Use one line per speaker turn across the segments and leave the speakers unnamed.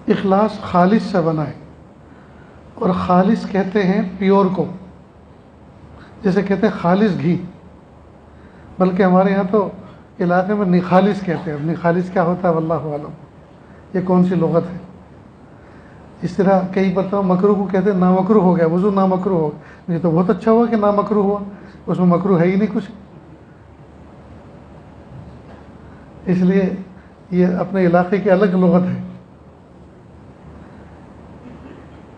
اخلاص خالص سے بنا ہے، اور خالص کہتے ہیں پیور کو، جیسے کہتے ہیں خالص گھی، بلکہ ہمارے یہاں تو علاقے میں نخالص کہتے ہیں. اب نخالص کیا ہوتا ہے واللہ عالم، یہ کون سی لغت ہے. اس طرح کئی مرتبہ مکروہ کو کہتے ہیں نامکروہ ہو گیا، وضو نامکروہ ہو گیا. یہ تو بہت اچھا ہوا کہ نامکروہ ہوا، اس میں مکروہ ہے ہی نہیں کچھ. اس لیے یہ اپنے علاقے کی الگ لغت ہے.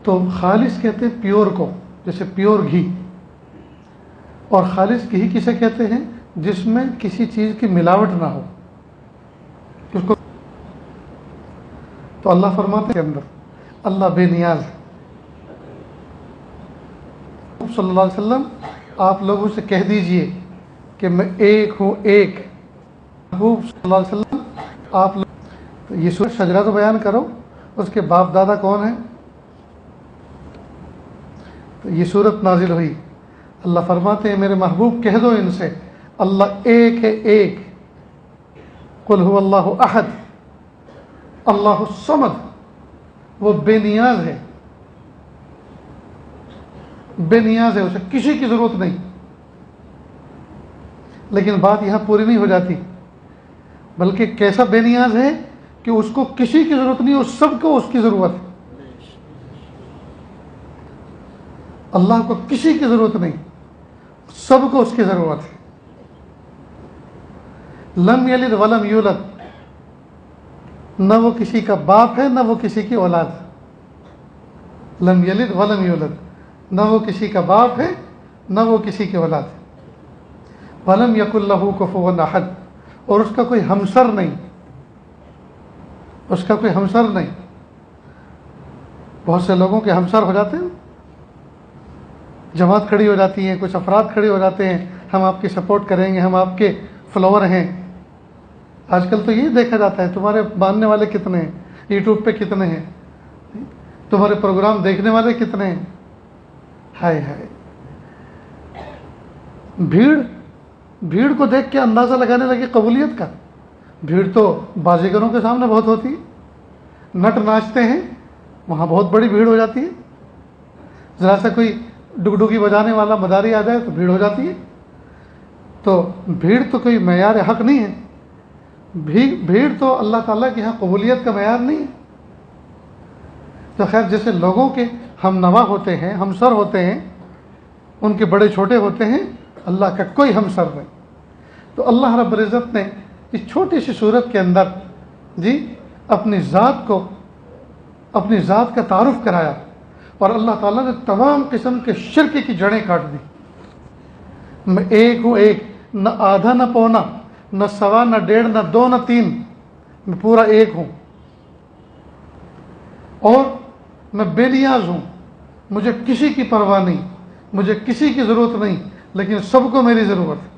تو خالص کہتے ہیں پیور کو، جیسے پیور گھی. اور خالص گھی کسے کہتے ہیں؟ جس میں کسی چیز کی ملاوٹ نہ ہو. اس کو تو اللہ فرماتے ہیں اندر اللہ بے نیاز ہے. صلی اللہ علیہ وسلم آپ لوگوں سے کہہ دیجئے کہ میں ایک ہوں ایک. محبوب صلی اللہ علیہ وسلم آپ لوگ، یہ سورۃ شجرہ تو بیان کرو، اس کے باپ دادا کون ہیں؟ تو یہ سورت نازل ہوئی. اللہ فرماتے ہیں میرے محبوب کہہ دو ان سے اللہ ایک ہے ایک. قل هو اللہ احد اللہ الصمد. وہ بے نیاز ہے، بے نیاز ہے، اسے کسی کی ضرورت نہیں. لیکن بات یہاں پوری نہیں ہو جاتی، بلکہ کیسا بے نیاز ہے کہ اس کو کسی کی ضرورت نہیں، اس سب کو اس کی ضرورت ہے. اللہ کو کسی کی ضرورت نہیں، سب کو اس کی ضرورت ہے. لم یلد ولم یولد، نہ وہ کسی کا باپ ہے نہ وہ کسی کی اولاد. لم یلد ولم یولد، نہ وہ کسی کا باپ ہے نہ وہ کسی کی اولاد ہے. ولم یکن لہ کفوا احد، اور اس کا کوئی ہمسر نہیں، اس کا کوئی ہمسر نہیں. بہت سے لوگوں کے ہمسر ہو جاتے ہیں، جماعت کھڑی ہو جاتی ہے، کچھ افراد کھڑے ہو جاتے ہیں، ہم آپ کی سپورٹ کریں گے، ہم آپ کے فالوور ہیں. آج کل تو یہ دیکھا جاتا ہے تمہارے ماننے والے کتنے ہیں، یوٹیوب پہ کتنے ہیں، تمہارے پروگرام دیکھنے والے کتنے ہیں. ہائے ہائے، بھیڑ کو دیکھ کے اندازہ لگانے لگے قبولیت کا. بھیڑ تو بازیگروں کے سامنے بہت ہوتی ہے، نٹ ناچتے ہیں وہاں بہت بڑی بھیڑ ہو جاتی ہے. ذرا سا کوئی ڈگڈگی بجانے والا مداری آ جائے تو بھیڑ ہو جاتی ہے. تو بھیڑ تو کوئی معیار حق نہیں ہے. بھیڑ تو اللہ تعالیٰ کے یہاں قبولیت کا معیار نہیں ہے. تو خیر جیسے لوگوں کے ہم نوا ہوتے ہیں، ہمسر ہوتے ہیں، ان کے بڑے چھوٹے ہوتے ہیں، اللہ کا کوئی ہمسر نہیں. تو اللہ رب العزت نے اس چھوٹی سی صورت کے اندر اپنی ذات کا تعارف کرایا، اور اللہ تعالیٰ نے تمام قسم کے شرک کی جڑیں کاٹ دی. میں ایک ہوں ایک، نہ آدھا نہ پونا، نہ سوا نہ ڈیڑھ نہ دو نہ تین، میں پورا ایک ہوں. اور میں بے نیاز ہوں، مجھے کسی کی پرواہ نہیں، مجھے کسی کی ضرورت نہیں، لیکن سب کو میری ضرورت ہے.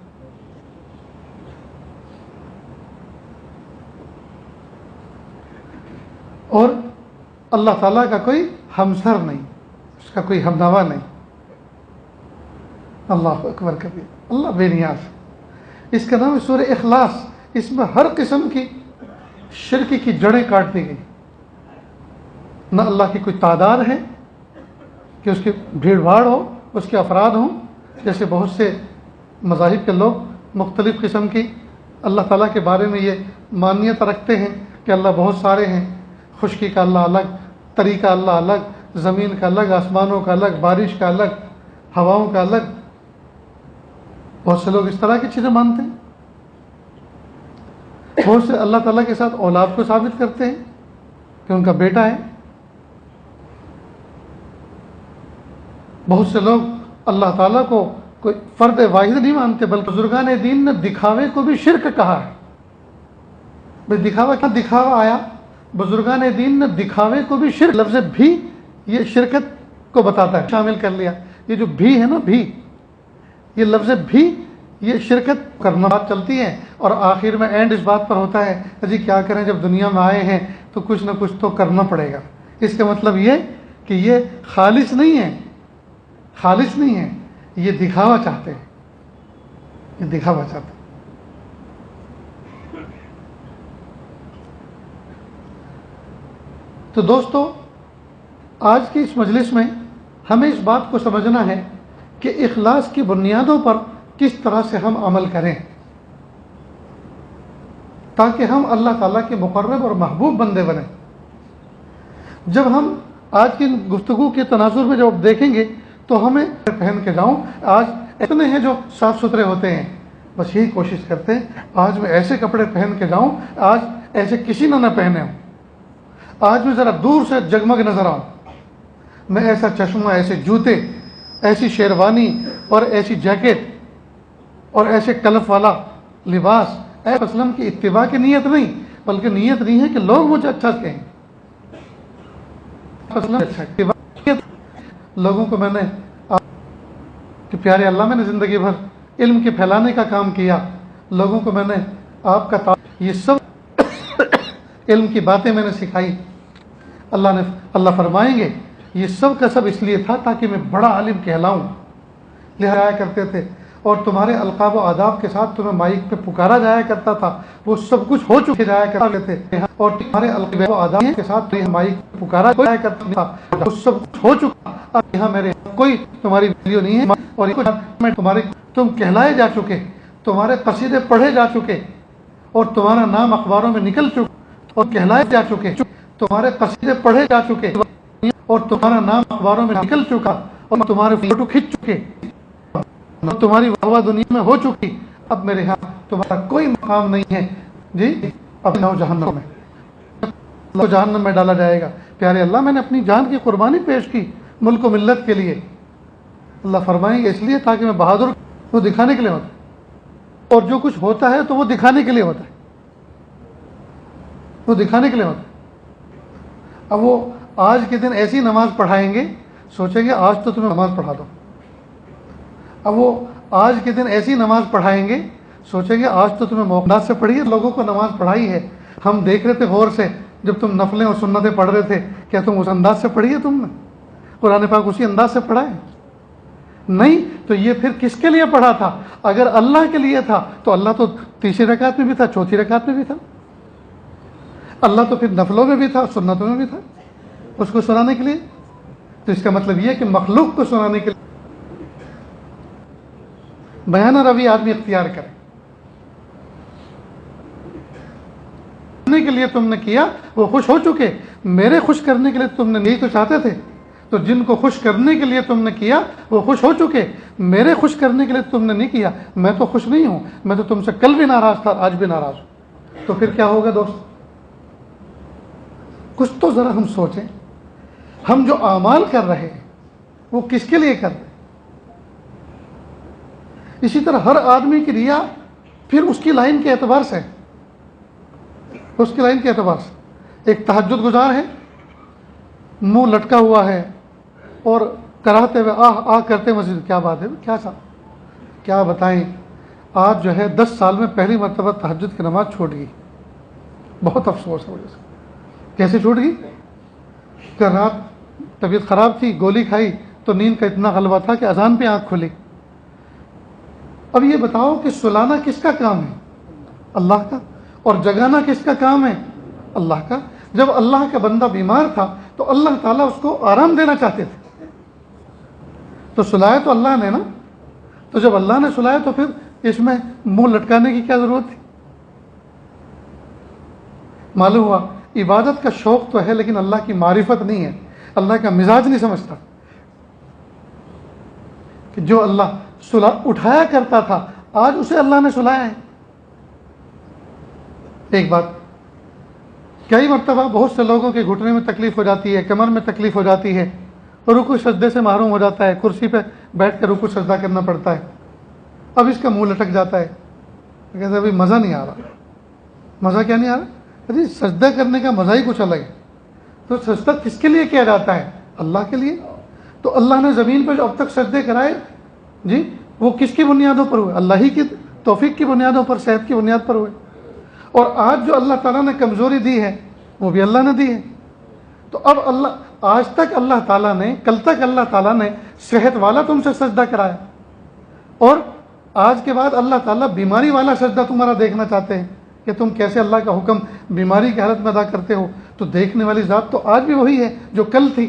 اور اللہ تعالیٰ کا کوئی ہمسر نہیں، اس کا کوئی ہمنوا نہیں. اللہ اکبر کبیر، اللہ بے نیاز. اس کا نام ہے سورہ اخلاص. اس میں ہر قسم کی شرک کی جڑیں کاٹ دی گئی. نہ اللہ کی کوئی تعداد ہے کہ اس کی بھیڑ بھاڑ ہو، اس کے افراد ہوں، جیسے بہت سے مذاہب کے لوگ مختلف قسم کی اللہ تعالیٰ کے بارے میں یہ مانیت رکھتے ہیں کہ اللہ بہت سارے ہیں. خشکی کا اللہ الگ، تری کا اللہ الگ، زمین کا الگ، آسمانوں کا الگ، بارش کا الگ، ہواؤں کا الگ. بہت سے لوگ اس طرح کی چیزیں مانتے ہیں. بہت سے اللہ تعالیٰ کے ساتھ اولاد کو ثابت کرتے ہیں کہ ان کا بیٹا ہے. بہت سے لوگ اللہ تعالیٰ کو کوئی فرد واحد نہیں مانتے، بلکہ بزرگان دین نے دکھاوے کو بھی شرک کہا ہے. بھئی دکھاوا کیا دکھاوا آیا؟ بزرگان دین نے دکھاوے کو بھی شرک، لفظ بھی یہ شرکت کو بتاتا ہے، شامل کر لیا. یہ جو بھی ہے نا، بھی، یہ لفظ بھی یہ شرکت کرنا بات چلتی ہے، اور آخر میں اینڈ اس بات پر ہوتا ہے جی کیا کریں، جب دنیا میں آئے ہیں تو کچھ نہ کچھ تو کرنا پڑے گا. اس کا مطلب یہ کہ یہ خالص نہیں ہے، خالص نہیں ہے، یہ دکھاوا چاہتے ہیں، یہ دکھاوا چاہتے ہیں. تو دوستو، آج کی اس مجلس میں ہمیں اس بات کو سمجھنا ہے کہ اخلاص کی بنیادوں پر کس طرح سے ہم عمل کریں تاکہ ہم اللہ تعالیٰ کے مقرب اور محبوب بندے بنیں۔ جب ہم آج کی گفتگو کے تناظر میں جب دیکھیں گے تو ہمیں پہن کے جاؤں، آج اتنے ہیں جو صاف ستھرے ہوتے ہیں، بس یہی کوشش کرتے ہیں آج میں ایسے کپڑے پہن کے جاؤں آج ایسے کسی نے نہ پہنے ہوں، آج میں ذرا دور سے جگمگ نظر آؤں، میں ایسا چشمہ، ایسے جوتے، ایسی شیروانی اور ایسی جیکٹ اور ایسے کلف والا لباس، اے وسلم کی اتباع کی نیت نہیں، بلکہ نیت نہیں ہے کہ لوگ مجھے اچھا کہیں، لوگوں کو میں نے کہ پیارے اللہ میں نے زندگی بھر علم کے پھیلانے کا کام کیا، لوگوں کو میں نے آپ کا یہ سب علم کی باتیں میں نے سکھائی، اللہ فرمائیں گے یہ سب کا سب اس لیے تھا تاکہ میں بڑا عالم کہلاؤں، لہذا کرتے تھے، اور تمہارے القاب و آداب کے ساتھ تمہیں مائک پہ پکارا جایا کرتا تھا، وہ سب کچھ ہو چکے جایا کرتے تھے، اور تمہارے القاب و آداب کے ساتھ مائک پہ پکارا جایا کرتا تھا، وہ سب کچھ ہو چکا، اب یہاں میرے کوئی تمہاری ویلیو نہیں ہے، اور میں تمہارے تم کہلائے جا چکے، تمہارے قصیدے پڑھے جا چکے، اور تمہارا نام اخباروں میں نکل چکا اور کہلائے جا چکے، تمہارے قصیدے پڑھے جا چکے اور تمہارا نام اخباروں میں نکل چکا، اور تمہارے فوٹو کھنچ چکے، تمہاری واہ دنیا میں ہو چکی، اب میرے ہاں تمہارا کوئی مقام نہیں ہے، جی اب نو جہنم میں جہنم میں ڈالا جائے گا۔ پیارے اللہ میں نے اپنی جان کی قربانی پیش کی ملک و ملت کے لیے، اللہ فرمائیں گے اس لیے تاکہ میں بہادر، وہ دکھانے کے لیے ہوتا ہے، اور جو کچھ ہوتا ہے تو وہ دکھانے کے لیے ہوتا ہے، وہ دکھانے کے لیے ہوتا ہے۔ اب وہ آج کے دن ایسی نماز پڑھائیں گے، سوچیں گے آج تو تمہیں نماز پڑھا دو، اب وہ آج کے دن ایسی نماز پڑھائیں گے، سوچیں گے آج تو تمہیں موقع سے پڑھی ہے، لوگوں کو نماز پڑھائی ہے، ہم دیکھ رہے تھے غور سے جب تم نفلیں اور سنتیں پڑھ رہے تھے، کیا تم اس انداز سے پڑھی ہے؟ تم نے قرآن پاک اسی انداز سے پڑھا ہے؟ نہیں، تو یہ پھر کس کے لیے پڑھا تھا؟ اگر اللہ کے لیے تھا تو اللہ تو تیسری رکعت میں بھی تھا، چوتھی رکعت میں بھی تھا، اللہ تو پھر نفلوں میں بھی تھا، سنتوں میں بھی تھا، اس کو سنانے کے لیے۔ تو اس کا مطلب یہ ہے کہ مخلوق کو سنانے کے لیے بیان روی آدمی اختیار کرے کے لیے تم نے کیا، وہ خوش ہو چکے، میرے خوش کرنے کے لیے تم نے نہیں تو چاہتے تھے، تو جن کو خوش کرنے کے لیے تم نے کیا وہ خوش ہو چکے، میرے خوش کرنے کے لیے تم نے نہیں کیا، میں تو خوش نہیں ہوں، میں تو تم سے کل بھی ناراض تھا، آج بھی ناراض ہوں۔ تو پھر کیا ہوگا دوست؟ کچھ تو ذرا ہم سوچیں، ہم جو اعمال کر رہے ہیں وہ کس کے لیے کر رہے ہیں؟ اسی طرح ہر آدمی کی ریا پھر اس کی لائن کے اعتبار سے، اس کی لائن کے اعتبار سے، ایک تہجد گزار ہے، منہ لٹکا ہوا ہے اور کراہتے ہوئے آہ آہ کرتے مسجد، کیا بات ہے، کیا بتائیں، آج جو ہے 10 سال میں پہلی مرتبہ تہجد کی نماز چھوٹ گئی، بہت افسوس ہے مجھے سے۔ کیسے چھوٹ گئی؟ کہ رات طبیعت خراب تھی، گولی کھائی تو نیند کا اتنا غلبہ تھا کہ اذان پہ آنکھ کھلی۔ اب یہ بتاؤ کہ سلانا کس کا کام ہے؟ اللہ کا، اور جگانا کس کا کام ہے؟ اللہ کا۔ جب اللہ کا بندہ بیمار تھا تو اللہ تعالیٰ اس کو آرام دینا چاہتے تھے، تو سلایا تو اللہ نے نا، تو جب اللہ نے سلایا تو پھر اس میں منہ لٹکانے کی کیا ضرورت تھی؟ معلوم ہوا عبادت کا شوق تو ہے لیکن اللہ کی معرفت نہیں ہے، اللہ کا مزاج نہیں سمجھتا، کہ جو اللہ اٹھایا کرتا تھا آج اسے اللہ نے سلایا ہے۔ ایک بات، کئی مرتبہ بہت سے لوگوں کے گھٹنے میں تکلیف ہو جاتی ہے، کمر میں تکلیف ہو جاتی ہے، رکوع سجدے سے محروم ہو جاتا ہے، کرسی پہ بیٹھ کے رکوع سجدہ کرنا پڑتا ہے، اب اس کا منہ لٹک جاتا ہے، کہتے ابھی مزہ نہیں آ رہا۔ مزہ کیا نہیں آ رہا؟ ارے سجدہ کرنے کا مزہ ہی کچھ الگ ہے۔ تو سجدہ کس کے لیے کیا جاتا ہے؟ اللہ کے لیے۔ تو اللہ نے زمین پہ جو اب تک سجدے کرائے، جی وہ کس کی بنیادوں پر ہوئے؟ اللہ ہی کی توفیق کی بنیادوں پر، صحت کی بنیاد پر ہوئے۔ اور آج جو اللہ تعالیٰ نے کمزوری دی ہے وہ بھی اللہ نے دی ہے۔ تو اب آج تک اللہ تعالیٰ نے، کل تک اللہ تعالیٰ نے صحت والا تم سے سجدہ کرایا، اور آج کے بعد اللہ تعالیٰ بیماری والا سجدہ تمہارا دیکھنا چاہتے ہیں کہ تم کیسے اللہ کا حکم بیماری کی حالت میں ادا کرتے ہو۔ تو دیکھنے والی ذات تو آج بھی وہی ہے جو کل تھی.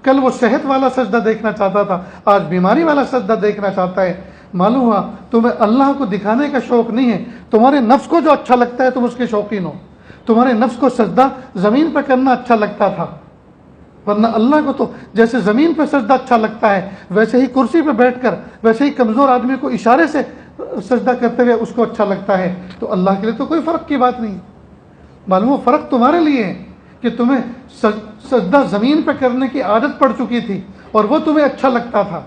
کل وہ صحت والا سجدہ دیکھنا چاہتا تھا, آج بیماری والا سجدہ دیکھنا چاہتا ہے. معلوم ہوا تمہیں اللہ کو دکھانے کا شوق نہیں ہے, تمہارے نفس کو جو اچھا لگتا ہے تم اس کے شوقین ہو. تمہارے نفس کو سجدہ زمین پہ کرنا اچھا لگتا تھا, ورنہ اللہ کو تو جیسے زمین پہ سجدہ اچھا لگتا ہے ویسے ہی کرسی پہ بیٹھ کر, ویسے ہی کمزور آدمی کو اشارے سے سجدہ کرتے ہوئے اس کو اچھا لگتا ہے. تو اللہ کے لیے تو کوئی فرق کی بات نہیں. معلوم فرق تمہارے لیے ہے کہ تمہیں سجدہ زمین پہ کرنے کی عادت پڑ چکی تھی اور وہ تمہیں اچھا لگتا تھا,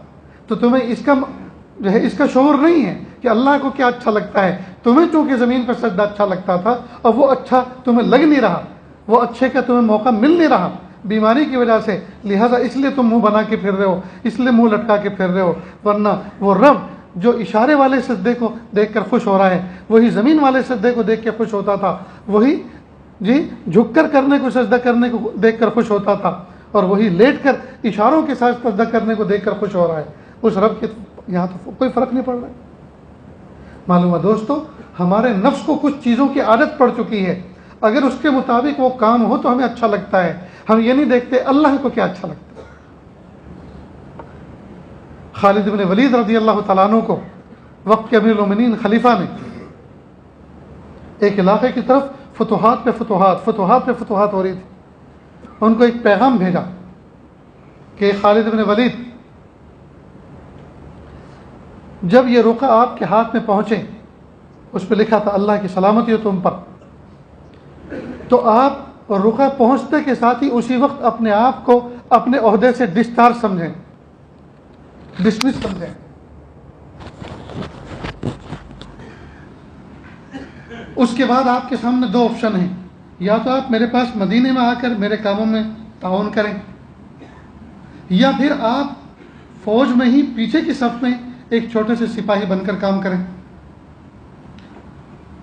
تو تمہیں اس کا شعور نہیں ہے کہ اللہ کو کیا اچھا لگتا ہے. تمہیں چونکہ زمین پہ سجدہ اچھا لگتا تھا اور وہ اچھا تمہیں لگ نہیں رہا, وہ اچھے کا تمہیں موقع مل نہیں رہا بیماری کی وجہ سے, لہٰذا اس لیے تم منہ بنا کے پھر رہے ہو, اس لیے منہ لٹکا کے پھر رہے ہو. ورنہ وہ رب جو اشارے والے سجدے کو دیکھ کر خوش ہو رہا ہے وہی زمین والے سجدے کو دیکھ کے خوش ہوتا تھا, وہی جھک کر کرنے کو سجدہ کرنے کو دیکھ کر خوش ہوتا تھا, اور وہی لیٹ کر اشاروں کے ساتھ سجدہ کرنے کو دیکھ کر خوش ہو رہا ہے. اس رب کے یہاں تو کوئی فرق نہیں پڑ رہا ہے. معلوم ہے دوستو, ہمارے نفس کو کچھ چیزوں کی عادت پڑ چکی ہے, اگر اس کے مطابق وہ کام ہو تو ہمیں اچھا لگتا ہے. ہم یہ نہیں دیکھتے اللہ کو کیا اچھا لگتا ہے. خالد بن ولید رضی اللہ تعالیٰ عنہ کو وقت کے امیر المومنین خلیفہ نے ایک علاقے کی طرف فتوحات پہ فتوحات ہو رہی تھی. ان کو ایک پیغام بھیجا کہ خالد بن ولید, جب یہ رقعہ آپ کے ہاتھ میں پہنچے, اس پہ لکھا تھا اللہ کی سلامتی ہو تم پر, تو آپ رقعہ پہنچنے کے ساتھ ہی اسی وقت اپنے آپ کو اپنے عہدے سے ڈسچارج سمجھیں, ڈسمس سمجھیں. اس کے بعد آپ کے سامنے دو آپشن ہیں, یا تو آپ میرے پاس مدینے میں آ کر میرے کاموں میں تعاون کریں, یا پھر آپ فوج میں ہی پیچھے کی صف میں ایک چھوٹے سے سپاہی بن کر کام کریں,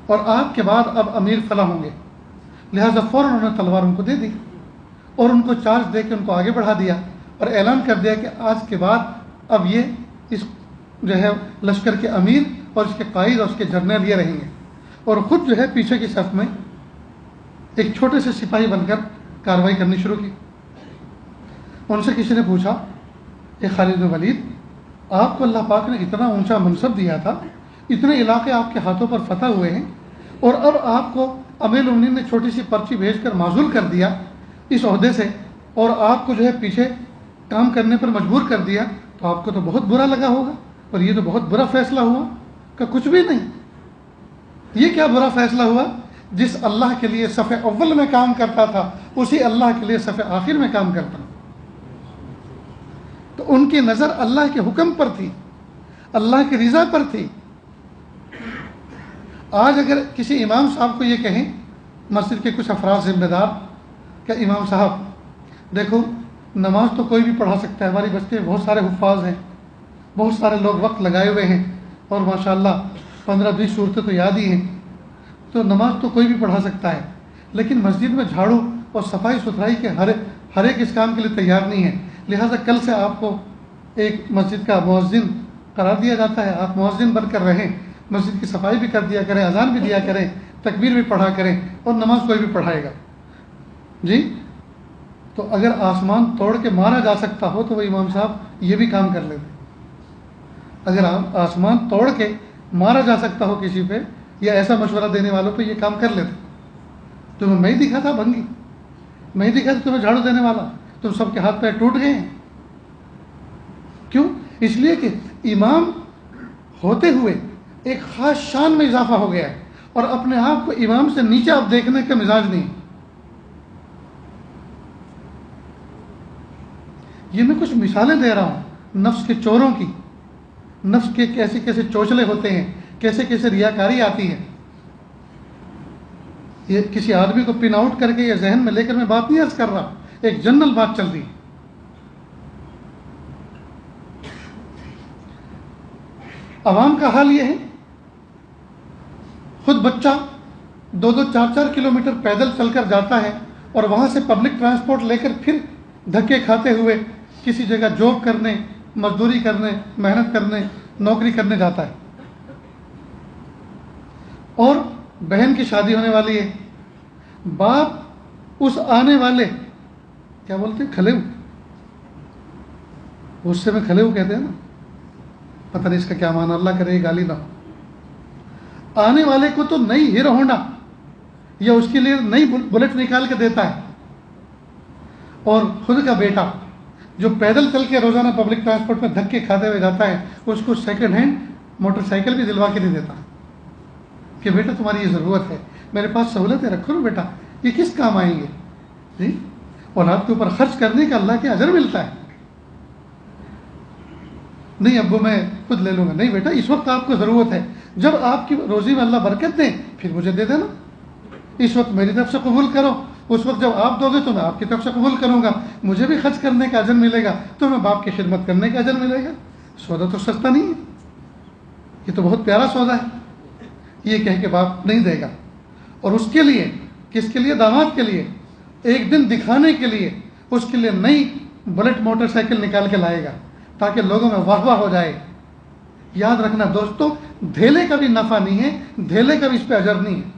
اور آپ کے بعد اب امیر فلاں ہوں گے. لہٰذا فوراً انہوں نے تلوار ان کو دے دی اور ان کو چارج دے کے ان کو آگے بڑھا دیا اور اعلان کر دیا کہ آج کے بعد اب یہ اس لشکر کے امیر اور اس کے قائد اور اس کے جرنیل یہ رہیں گے, اور خود پیچھے کی صف میں ایک چھوٹے سے سپاہی بن کر کارروائی کرنی شروع کی. ان سے کسی نے پوچھا کہ خالد بن ولید, آپ کو اللہ پاک نے اتنا اونچا منصب دیا تھا, اتنے علاقے آپ کے ہاتھوں پر فتح ہوئے ہیں, اور اب آپ کو امیر المومنین نے چھوٹی سی پرچی بھیج کر معزول کر دیا اس عہدے سے, اور آپ کو پیچھے کام کرنے پر مجبور کر دیا, تو آپ کو تو بہت برا لگا ہوگا, اور یہ تو بہت برا فیصلہ ہوا. کہ کچھ بھی نہیں, یہ کیا برا فیصلہ ہوا, جس اللہ کے لیے صف اول میں کام کرتا تھا اسی اللہ کے لیے صف آخر میں کام کرتا. تو ان کی نظر اللہ کے حکم پر تھی, اللہ کی رضا پر تھی. آج اگر کسی امام صاحب کو یہ کہیں, مسجد کے کچھ افراد ذمہ دار, کہ امام صاحب دیکھو نماز تو کوئی بھی پڑھا سکتا ہے, ہماری بستی میں بہت سارے حفاظ ہیں, بہت سارے لوگ وقت لگائے ہوئے ہیں, اور ماشاءاللہ 15-20 صورتیں تو یاد ہی ہیں, تو نماز تو کوئی بھی پڑھا سکتا ہے, لیکن مسجد میں جھاڑو اور صفائی ستھرائی کے ہر ایک اس کام کے لیے تیار نہیں ہے. لہٰذا کل سے آپ کو ایک مسجد کا مؤذن قرار دیا جاتا ہے, آپ مؤذن بن کر رہیں, مسجد کی صفائی بھی کر دیا کریں, اذان بھی دیا کریں, تکبیر بھی پڑھا کریں, اور نماز کوئی بھی پڑھائے گا. جی, تو اگر آسمان توڑ کے مارا جا سکتا ہو تو وہ امام صاحب یہ بھی کام کر لیتے. اگر آسمان توڑ کے مارا جا سکتا ہو کسی پہ, یا ایسا مشورہ دینے والوں پہ, یہ کام کر لیتے. تمہیں میں ہی دکھا تھا بھنگی, میں ہی دکھا تھا تمہیں جھاڑو دینے والا, تم سب کے ہاتھ پیر ٹوٹ گئے ہیں. کیوں؟ اس لیے کہ امام ہوتے ہوئے ایک خاص شان میں اضافہ ہو گیا ہے, اور اپنے آپ کو امام سے نیچے آپ دیکھنے کا مزاج نہیں. یہ میں کچھ مثالیں دے رہا ہوں نفس کے چوروں کی, نفس کے کیسے کیسے چوچلے ہوتے ہیں, کیسے کیسے ریاکاری آتی ہے. یہ کسی آدمی کو پن آؤٹ کر کے یا ذہن میں لے کر میں بات نہیں عرض کر رہا, ایک جنرل بات چل رہی. عوام کا حال یہ ہے, خود بچہ 2-4 کلومیٹر پیدل چل کر جاتا ہے, اور وہاں سے پبلک ٹرانسپورٹ لے کر پھر دھکے کھاتے ہوئے کسی جگہ جاب کرنے, مزدوری کرنے, محنت کرنے, نوکری کرنے جاتا ہے. اور بہن کی شادی ہونے والی ہے, باپ اس آنے والے کیا بولتے ہیں کھلے غصے میں کھلے کہتے ہیں نا، پتہ نہیں اس کا کیا معنی، اللہ کرے گالی نہ ہو، آنے والے کو تو نئی ہیرو ہونڈا یا اس کے لیے نئی بلٹ نکال کے دیتا ہے، اور خود کا بیٹا جو پیدل چل کے روزانہ پبلک ٹرانسپورٹ میں دھکے کھاتے ہوئے جاتا ہے اس کو سیکنڈ ہینڈ موٹر سائیکل بھی دلوا کے نہیں دیتا کہ بیٹا تمہاری یہ ضرورت ہے، میرے پاس سہولتیں رکھو نا بیٹا، یہ کس کام آئیں گے؟ جی، اولاد کے اوپر خرچ کرنے کا اللہ کے اجر ملتا ہے. نہیں ابو میں خود لے لوں گا، نہیں بیٹا اس وقت آپ کو ضرورت ہے، جب آپ کی روزی میں اللہ برکت دیں پھر مجھے دے دینا، اس وقت میری طرف سے قبول کرو، اس وقت جب آپ دو گے تو میں آپ کی طرف سے قبول کروں گا، مجھے بھی خرچ کرنے کا اجر ملے گا تو میں باپ کی خدمت کرنے کا اجر ملے گا. سودا تو سستا نہیں ہے، یہ تو بہت پیارا سودا ہے. یہ کہہ کے باپ نہیں دے گا، اور اس کے لیے، کس کے لیے؟ داماد کے لیے، ایک دن دکھانے کے لیے اس کے لیے نئی بلٹ موٹر سائیکل نکال کے لائے گا تاکہ لوگوں میں واہ واہ ہو جائے. یاد رکھنا دوستو، دھیلے کا بھی نفع نہیں ہے، دھیلے کا بھی اس پہ اجر نہیں ہے،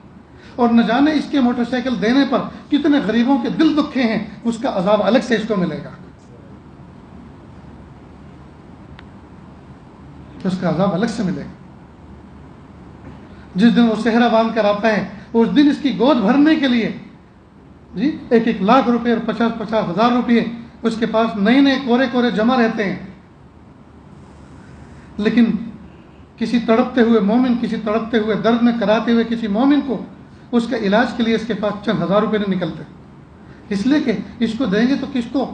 اور نہ جانے اس کے موٹر سائیکل دینے پر کتنے غریبوں کے دل دکھے ہیں، اس کا عذاب الگ سے اس کو ملے گا، اس کا عذاب الگ سے ملے گا. جس دن وہ صحرا باندھ کر آتا ہے اس دن اس کی گود بھرنے کے لیے جی 1-1 لاکھ روپے اور 50-50 ہزار روپے اس کے پاس نئے نئے کورے کورے جمع رہتے ہیں. لیکن کسی تڑپتے ہوئے مومن، کسی تڑپتے ہوئے درد میں کراتے ہوئے کسی مومن کو اس کے علاج کے لیے اس کے پاس چند ہزار روپے نہیں نکلتے، اس لیے کہ اس کو دیں گے تو کس کو،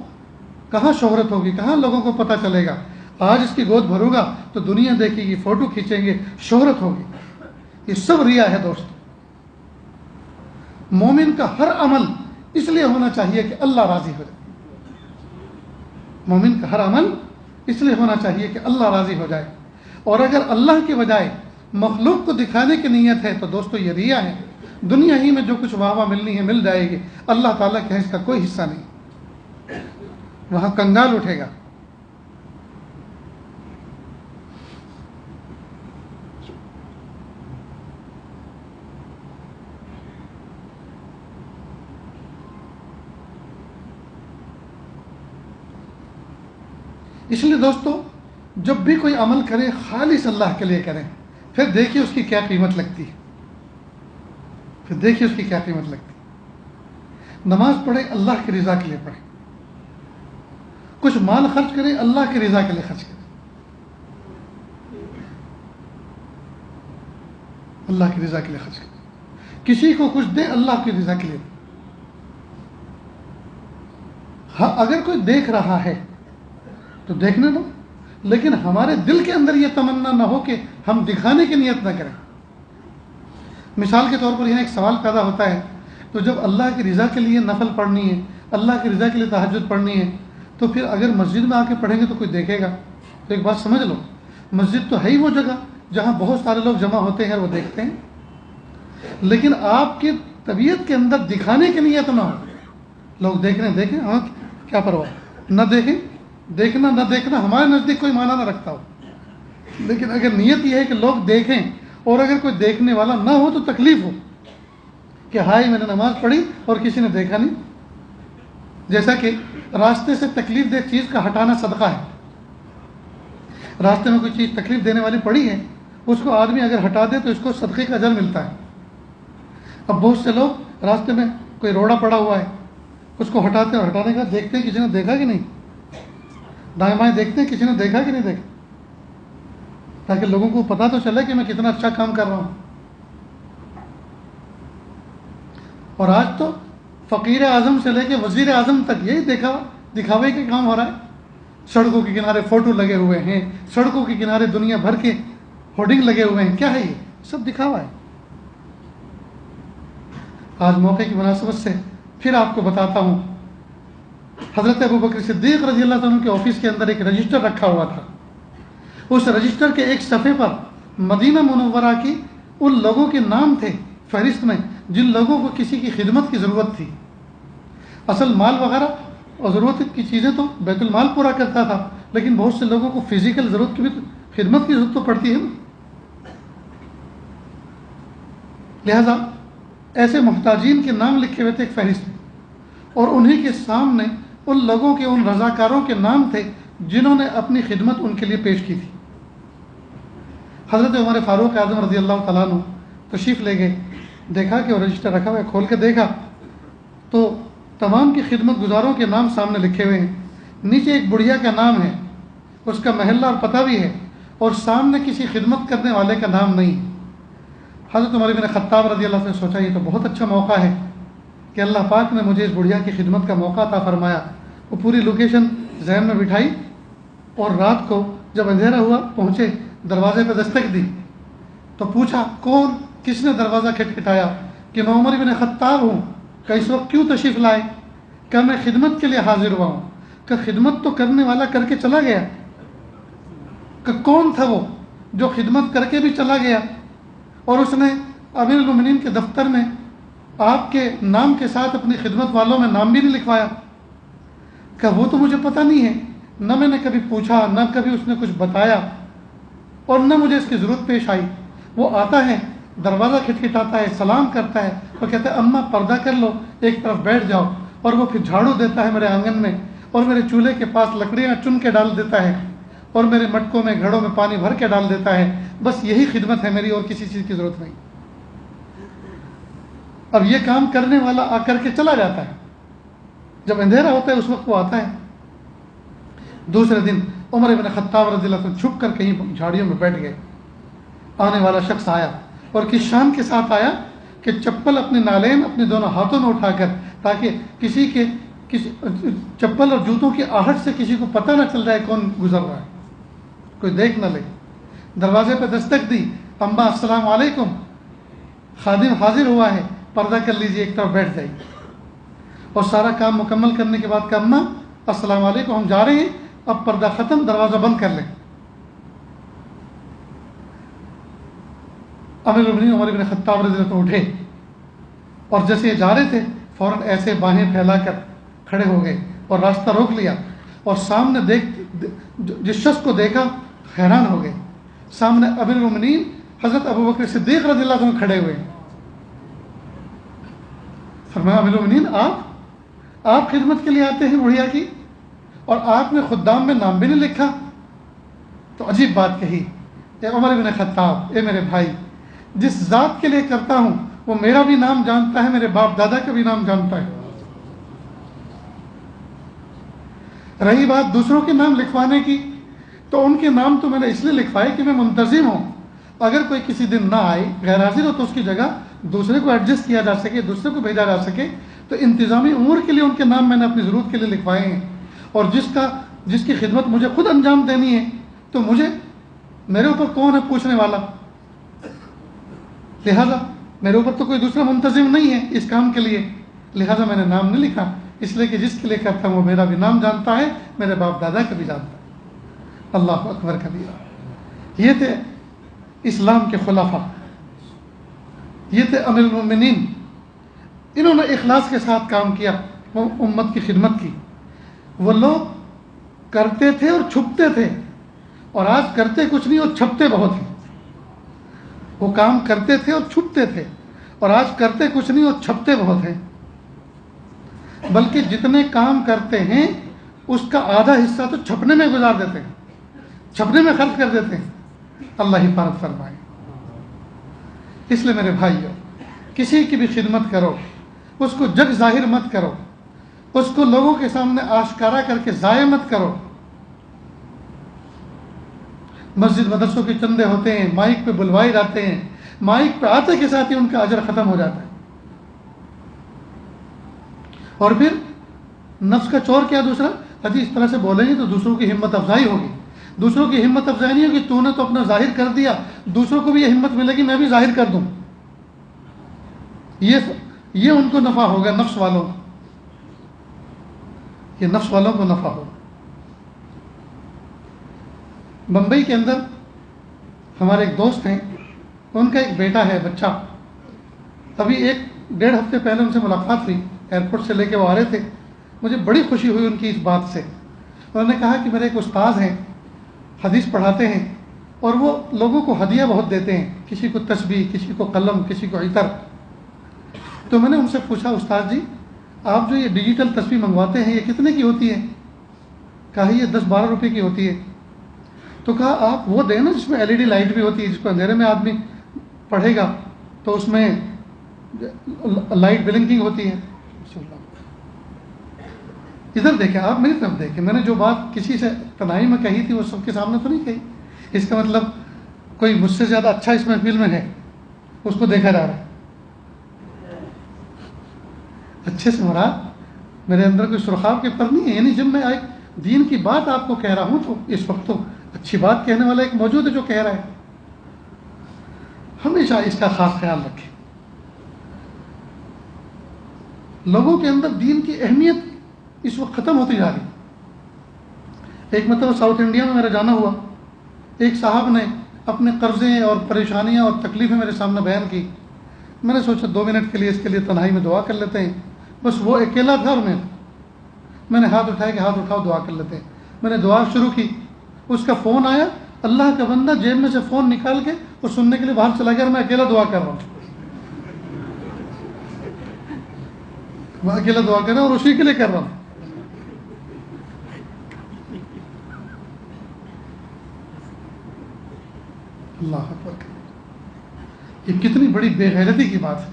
کہاں شہرت ہوگی، کہاں لوگوں کو پتہ چلے گا. آج اس کی گود بھروں گا تو دنیا دیکھے گی، فوٹو کھینچیں گے، شہرت ہوگی. یہ سب ریا ہے دوست. مومن کا ہر عمل اس لیے ہونا چاہیے کہ اللہ راضی ہو جائے. مومن کا ہر عمل اس لیے ہونا چاہیے کہ اللہ راضی ہو جائے، اور اگر اللہ کے بجائے مخلوق کو دکھانے کی نیت ہے تو دوستو یہ ریا ہے. دنیا ہی میں جو کچھ واہ واہ ملنی ہے مل جائے گی، اللہ تعالیٰ کے اس کا کوئی حصہ نہیں، وہاں کنگال اٹھے گا. اس لیے دوستو جب بھی کوئی عمل کرے خالص اللہ کے لیے کریں، پھر دیکھیے اس کی کیا قیمت لگتی ہے، پھر دیکھیے اس کی کیا قیمت لگتی ہے. نماز پڑھے اللہ کی رضا کے لیے پڑھے، کچھ مال خرچ کرے اللہ کی رضا کے لیے خرچ کرے، اللہ کی رضا کے لیے خرچ کرے. کسی کو کچھ دے اللہ کی رضا کے لیے. ہاں اگر کوئی دیکھ رہا ہے تو دیکھنے دو، لیکن ہمارے دل کے اندر یہ تمنا نہ ہو کہ ہم دکھانے کی نیت نہ کریں. مثال کے طور پر یہاں ایک سوال پیدا ہوتا ہے، تو جب اللہ کی رضا کے لیے نفل پڑھنی ہے، اللہ کی رضا کے لیے تہجد پڑھنی ہے، تو پھر اگر مسجد میں آ کے پڑھیں گے تو کوئی دیکھے گا؟ تو ایک بات سمجھ لو، مسجد تو ہے ہی وہ جگہ جہاں بہت سارے لوگ جمع ہوتے ہیں اور وہ دیکھتے ہیں، لیکن آپ کی طبیعت کے اندر دکھانے کی نیت نہ ہو. لوگ دیکھ رہے ہیں، دیکھیں، ہاں کیا پرواہ، نہ دیکھیں. دیکھنا نہ دیکھنا ہمارے نزدیک کوئی معنی نہ رکھتا ہو، لیکن اگر نیت یہ ہے کہ لوگ دیکھیں اور اگر کوئی دیکھنے والا نہ ہو تو تکلیف ہو کہ ہائے میں نے نماز پڑھی اور کسی نے دیکھا نہیں. جیسا کہ راستے سے تکلیف دہ چیز کا ہٹانا صدقہ ہے. راستے میں کوئی چیز تکلیف دینے والی پڑی ہے، اس کو آدمی اگر ہٹا دے تو اس کو صدقے کا اجر ملتا ہے. اب بہت سے لوگ راستے میں کوئی روڑا پڑا ہوا ہے، اس کو ہٹاتے ہیں اور ہٹانے کا دیکھتے ہیں کسی نے دیکھا کہ نہیں، دائیں بائیں دیکھتے ہیں کسی نے دیکھا کہ نہیں دیکھا، تاکہ لوگوں کو پتہ تو چلے کہ میں کتنا اچھا کام کر رہا ہوں. اور آج تو فقیر اعظم سے لے کے وزیر اعظم تک یہی دکھاوے کے کام ہو رہا ہے. سڑکوں کے کنارے فوٹو لگے ہوئے ہیں، سڑکوں کے کنارے دنیا بھر کے ہورڈنگ لگے ہوئے ہیں. کیا ہے یہ؟ سب دکھاوا ہے. آج موقع کی مناسبت سے پھر آپ کو بتاتا ہوں، حضرت ابوبکر صدیق رضی اللہ عنہ کے آفس کے اندر ایک رجسٹر رکھا ہوا تھا. اس رجسٹر کے ایک صفحے پر مدینہ منورہ کی ان لوگوں کے نام تھے فہرست میں جن لوگوں کو کسی کی خدمت کی ضرورت تھی. اصل مال وغیرہ اور ضرورت کی چیزیں تو بیت المال پورا کرتا تھا، لیکن بہت سے لوگوں کو فزیکل ضرورت کی بھی خدمت کی ضرورت تو پڑتی ہے نا. لہذا ایسے محتاجین کے نام لکھے ہوئے تھے ایک فہرست میں. اور انہی کے سامنے ان لوگوں کے، ان رضاکاروں کے نام تھے جنہوں نے اپنی خدمت ان کے لیے پیش کی تھی۔ حضرت عمر فاروق اعظم رضی اللہ تعالیٰ عنہ تشریف لے گئے، دیکھا کہ وہ رجسٹر رکھا ہوا ہے، کھول کے دیکھا تو تمام کی خدمت گزاروں کے نام سامنے لکھے ہوئے ہیں، نیچے ایک بڑھیا کا نام ہے، اس کا محلہ اور پتہ بھی ہے، اور سامنے کسی خدمت کرنے والے کا نام نہیں ہے۔ حضرت عمر بن خطاب رضی اللہ عنہ نے سوچا یہ تو بہت اچھا موقع ہے کہ اللہ پاک نے مجھے اس بڑھیا کی خدمت کا موقع عطا فرمایا۔ وہ پوری لوکیشن ذہن میں بٹھائی اور رات کو جب اندھیرا ہوا پہنچے، دروازے پہ دستک دی تو پوچھا کون، کس نے دروازہ کھٹکھٹایا؟ کہ میں عمر بن خطاب ہوں۔ کہ اس وقت کیوں تشریف لائے؟ کہ میں خدمت کے لیے حاضر ہوا ہوں۔ کہ خدمت تو کرنے والا کر کے چلا گیا۔ کہ کون تھا وہ جو خدمت کر کے بھی چلا گیا اور اس نے امیر المومنین کے دفتر میں آپ کے نام کے ساتھ اپنی خدمت والوں میں نام بھی نہیں لکھوایا؟ کہ وہ تو مجھے پتہ نہیں ہے، نہ میں نے کبھی پوچھا، نہ کبھی اس نے کچھ بتایا، اور نہ مجھے اس کی ضرورت پیش آئی۔ وہ آتا ہے، دروازہ کھٹکھٹاتا ہے، سلام کرتا ہے اور کہتا ہے اماں پردہ کر لو، ایک طرف بیٹھ جاؤ، اور وہ پھر جھاڑو دیتا ہے میرے آنگن میں، اور میرے چولہے کے پاس لکڑیاں چن کے ڈال دیتا ہے، اور میرے مٹکوں میں، گھڑوں میں پانی بھر کے ڈال دیتا ہے۔ بس یہی خدمت ہے میری، اور کسی چیز کی ضرورت نہیں۔ اب یہ کام کرنے والا آ کر کے چلا جاتا ہے، جب اندھیرا ہوتا ہے اس وقت وہ آتا ہے۔ دوسرے دن عمر بن خطاب رضی اللہ عنہ چھپ کر کہیں جھاڑیوں میں بیٹھ گئے۔ آنے والا شخص آیا اور کس شان کے ساتھ آیا کہ چپل اپنے نالین اپنے دونوں ہاتھوں میں اٹھا کر، تاکہ کسی چپل اور جوتوں کی آہٹ سے کسی کو پتہ نہ چل جائے کون گزر رہا ہے، کوئی دیکھ نہ لے۔ دروازے پہ دستک دی، اماں السلام علیکم، خادم حاضر ہوا ہے، پردہ کر لیجئے، ایک طرف بیٹھ جائیے۔ اور سارا کام مکمل کرنے کے بعد کہ اماں السلام علیکم، ہم جا رہے ہیں، اب پردہ ختم، دروازہ بند کر لیں۔ امیر المومنین عمر بن خطاب رضی اللہ عنہ اٹھے اور جیسے یہ جا رہے تھے فوراً ایسے باہیں پھیلا کر کھڑے ہو گئے اور راستہ روک لیا، اور سامنے جس شخص کو دیکھا حیران ہو گئے۔ سامنے امیر المومنین حضرت ابوبکر صدیق رضی اللہ عنہ کھڑے ہوئے۔ فرمایا امیر المومنین آپ خدمت کے لیے آتے ہیں بڑھیا کی، اور آپ نے خدام میں نام بھی نہیں لکھا؟ تو عجیب بات کہی، اے عمر بن خطاب، اے میرے بھائی، جس ذات کے لیے کرتا ہوں وہ میرا بھی نام جانتا ہے، میرے باپ دادا کا بھی نام جانتا ہے۔ رہی بات دوسروں کے نام لکھوانے کی، تو ان کے نام تو میں نے اس لیے لکھوائے کہ میں منتظم ہوں، اگر کوئی کسی دن نہ آئے، غیر حاضر ہو، تو اس کی جگہ دوسرے کو ایڈجسٹ کیا جا سکے، دوسرے کو بھیجا جا سکے۔ تو انتظامی امور کے لیے ان کے نام میں نے اپنی ضرورت کے لیے لکھوائے ہیں، اور جس کی خدمت مجھے خود انجام دینی ہے، تو میرے اوپر کون ہے پوچھنے والا؟ لہذا میرے اوپر تو کوئی دوسرا منتظم نہیں ہے اس کام کے لیے، لہذا میں نے نام نہیں لکھا، اس لیے کہ جس کے لیے کرتا ہوں وہ میرا بھی نام جانتا ہے، میرے باپ دادا کا بھی جانتا ہے۔ اللہ اکبر کبیرہ۔ یہ تھے اسلام کے خلفاء، یہ تھے امیر المومنین، انہوں نے اخلاص کے ساتھ کام کیا، وہ امت کی خدمت کی۔ وہ لوگ کرتے تھے اور چھپتے تھے، اور آج کرتے کچھ نہیں اور چھپتے بہت ہیں۔ وہ کام کرتے تھے اور چھپتے تھے، اور آج کرتے کچھ نہیں اور چھپتے بہت ہیں۔ بلکہ جتنے کام کرتے ہیں اس کا آدھا حصہ تو چھپنے میں گزار دیتے ہیں، چھپنے میں خرچ کر دیتے ہیں۔ اللہ حفاظت فرمائے۔ اس لیے میرے بھائیو، کسی کی بھی خدمت کرو، اس کو جگ ظاہر مت کرو، اس کو لوگوں کے سامنے آشکارا کر کے ضائع مت کرو۔ مسجد مدرسوں کے چندے ہوتے ہیں، مائک پہ بلوائے جاتے ہیں، مائک پہ آتے کے ساتھ ہی ان کا اجر ختم ہو جاتا ہے، اور پھر نفس کا چور کیا دوسرا، اجی اس طرح سے بولیں گے تو دوسروں کی ہمت افزائی ہوگی، دوسروں کی ہمت افزائی نہیں ہوگی، تو نے تو اپنا ظاہر کر دیا، دوسروں کو بھی یہ ہمت ملے گی میں بھی ظاہر کر دوں۔ یہ ان کو نفع ہوگا، نفس والوں، یہ نفس والوں کو نفع ہوگا۔ بمبئی کے اندر ہمارے ایک دوست ہیں، ان کا ایک بیٹا ہے، بچہ، ابھی 1-1.5 ہفتے پہلے ان سے ملاقات ہوئی، ایئرپورٹ سے لے کے وہ آ رہے تھے، مجھے بڑی خوشی ہوئی ان کی اس بات سے۔ انہوں نے کہا کہ میرے ایک استاذ ہیں، حدیث پڑھاتے ہیں، اور وہ لوگوں کو ہدیہ بہت دیتے ہیں، کسی کو تسبیح، کسی کو قلم، کسی کو عطر۔ تو میں نے ان سے پوچھا استاد جی آپ جو یہ ڈیجیٹل تصویر منگواتے ہیں یہ کتنے کی ہوتی ہے؟ کہا یہ 10-12 روپے کی ہوتی ہے. تو کہا آپ وہ دیں نا جس میں LED لائٹ بھی ہوتی ہے، جس کو اندھیرے میں آدمی پڑھے گا تو اس میں لائٹ بلنکنگ ہوتی ہے. ادھر دیکھیں، آپ میری طرف دیکھیں، میں نے جو بات کسی سے تنہائی میں کہی تھی وہ سب کے سامنے تو نہیں کہی. اس کا مطلب کوئی مجھ سے زیادہ اچھا اس محفل میں ہے، اس کو دیکھا جا رہا ہے. اچھے سے مراد میرے اندر کوئی سرخاب کے پر نہیں ہے. یعنی جب میں ایک دین کی بات آپ کو کہہ رہا ہوں تو اس وقت تو اچھی بات کہنے والا ایک موجود ہے جو کہہ رہا ہے. ہمیشہ اس کا خاص خیال رکھیں. لوگوں کے اندر دین کی اہمیت اس وقت ختم ہوتی جا رہی. ایک مرتبہ ساؤتھ انڈیا میں میرا جانا ہوا. ایک صاحب نے اپنے قرضے اور پریشانیاں اور تکلیفیں میرے سامنے بیان کی. میں نے سوچا 2 منٹ کے لیے اس کے لیے تنہائی میں دعا کر لیتے ہیں. بس وہ اکیلا تھا اور میں نے ہاتھ اٹھایا کہ ہاتھ اٹھاؤ دعا کر لیتے ہیں. میں نے دعا شروع کی. اس کا فون آیا. اللہ کا بندہ جیب میں سے فون نکال کے اور سننے کے لیے باہر چلا گیا اور میں اکیلا دعا کر رہا ہوں. میں اکیلا دعا کر رہا ہوں اور اسی کے لیے کر رہا ہوں. اللہ اکبر. یہ کتنی بڑی بے غیرتی کی بات ہے.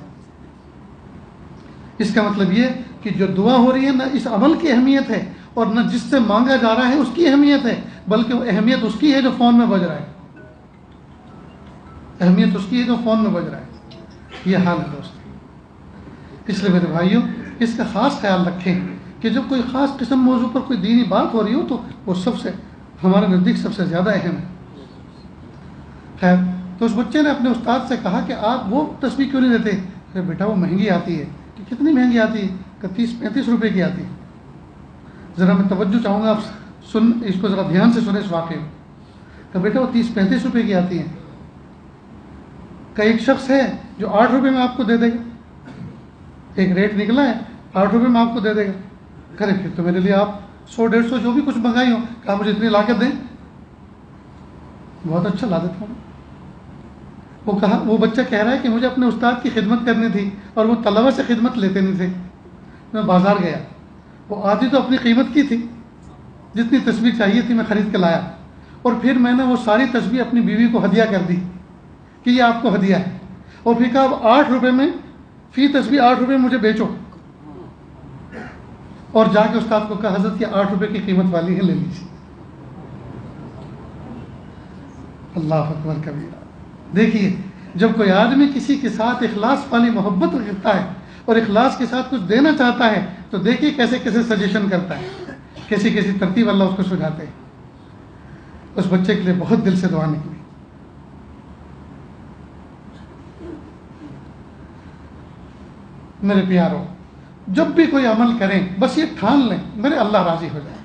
اس کا مطلب یہ کہ جو دعا ہو رہی ہے نہ اس عمل کی اہمیت ہے اور نہ جس سے مانگا جا رہا ہے اس کی اہمیت ہے، بلکہ وہ اہمیت اس کی ہے جو فون میں بج رہا ہے. اہمیت اس کی ہے جو فون میں بج رہا ہے. یہ حال ہے دوست. اس لیے میرے بھائیوں اس کا خاص خیال رکھیں کہ جب کوئی خاص قسم موضوع پر کوئی دینی بات ہو رہی ہو تو وہ سب سے ہمارے نزدیک سب سے زیادہ اہم ہے. خیر، تو اس بچے نے اپنے استاد سے کہا کہ آپ وہ تسبیح کیوں نہیں دیتے؟ کہ بیٹا وہ مہنگی آتی ہے. کہ کتنی مہنگی آتی ہے؟ کہ 30-35 روپے کی آتی ہے. ذرا میں توجہ چاہوں گا، آپ اس کو ذرا دھیان سے سنیں اس واقعے میں. کہ بیٹا وہ 30-35 روپے کی آتی ہے. کہ ایک شخص ہے جو 8 روپے میں آپ کو دے دے گا. ایک ریٹ نکلا ہے 8 روپے میں آپ کو دے دے گا. کرے پھر تو میرے لیے آپ 100-150 جو بھی کچھ منگائی ہو کہ آپ مجھے اتنی لا کے دیں. بہت اچھا لا دیتا ہوں. وہ بچہ کہہ رہا ہے کہ مجھے اپنے استاد کی خدمت کرنی تھی اور وہ طلبہ سے خدمت لیتے نہیں تھے. میں بازار گیا، وہ آدھی تو اپنی قیمت کی تھی، جتنی تسبیح چاہیے تھی میں خرید کے لایا، اور پھر میں نے وہ ساری تسبیح اپنی بیوی کو ہدیہ کر دی کہ یہ آپ کو ہدیہ ہے. اور پھر کہا اب 8 روپے میں فی تسبیح 8 روپے میں مجھے بیچو. اور جا کے استاد کو کہا حضرت یہ 8 روپے کی قیمت والی ہے، لے لیجیے. اللہ اکبر کبیرہ. دیکھیے جب کوئی آدمی کسی کے ساتھ اخلاص والی محبت رکھتا ہے اور اخلاص کے ساتھ کچھ دینا چاہتا ہے تو دیکھیے کیسے کیسے سجیشن کرتا ہے، کیسی کیسی ترتیب اللہ اس کو سجھاتے ہیں. اس بچے کے لیے بہت دل سے دعا نکلی. میرے پیاروں، جب بھی کوئی عمل کریں بس یہ ٹھان لیں میرے اللہ راضی ہو جائے.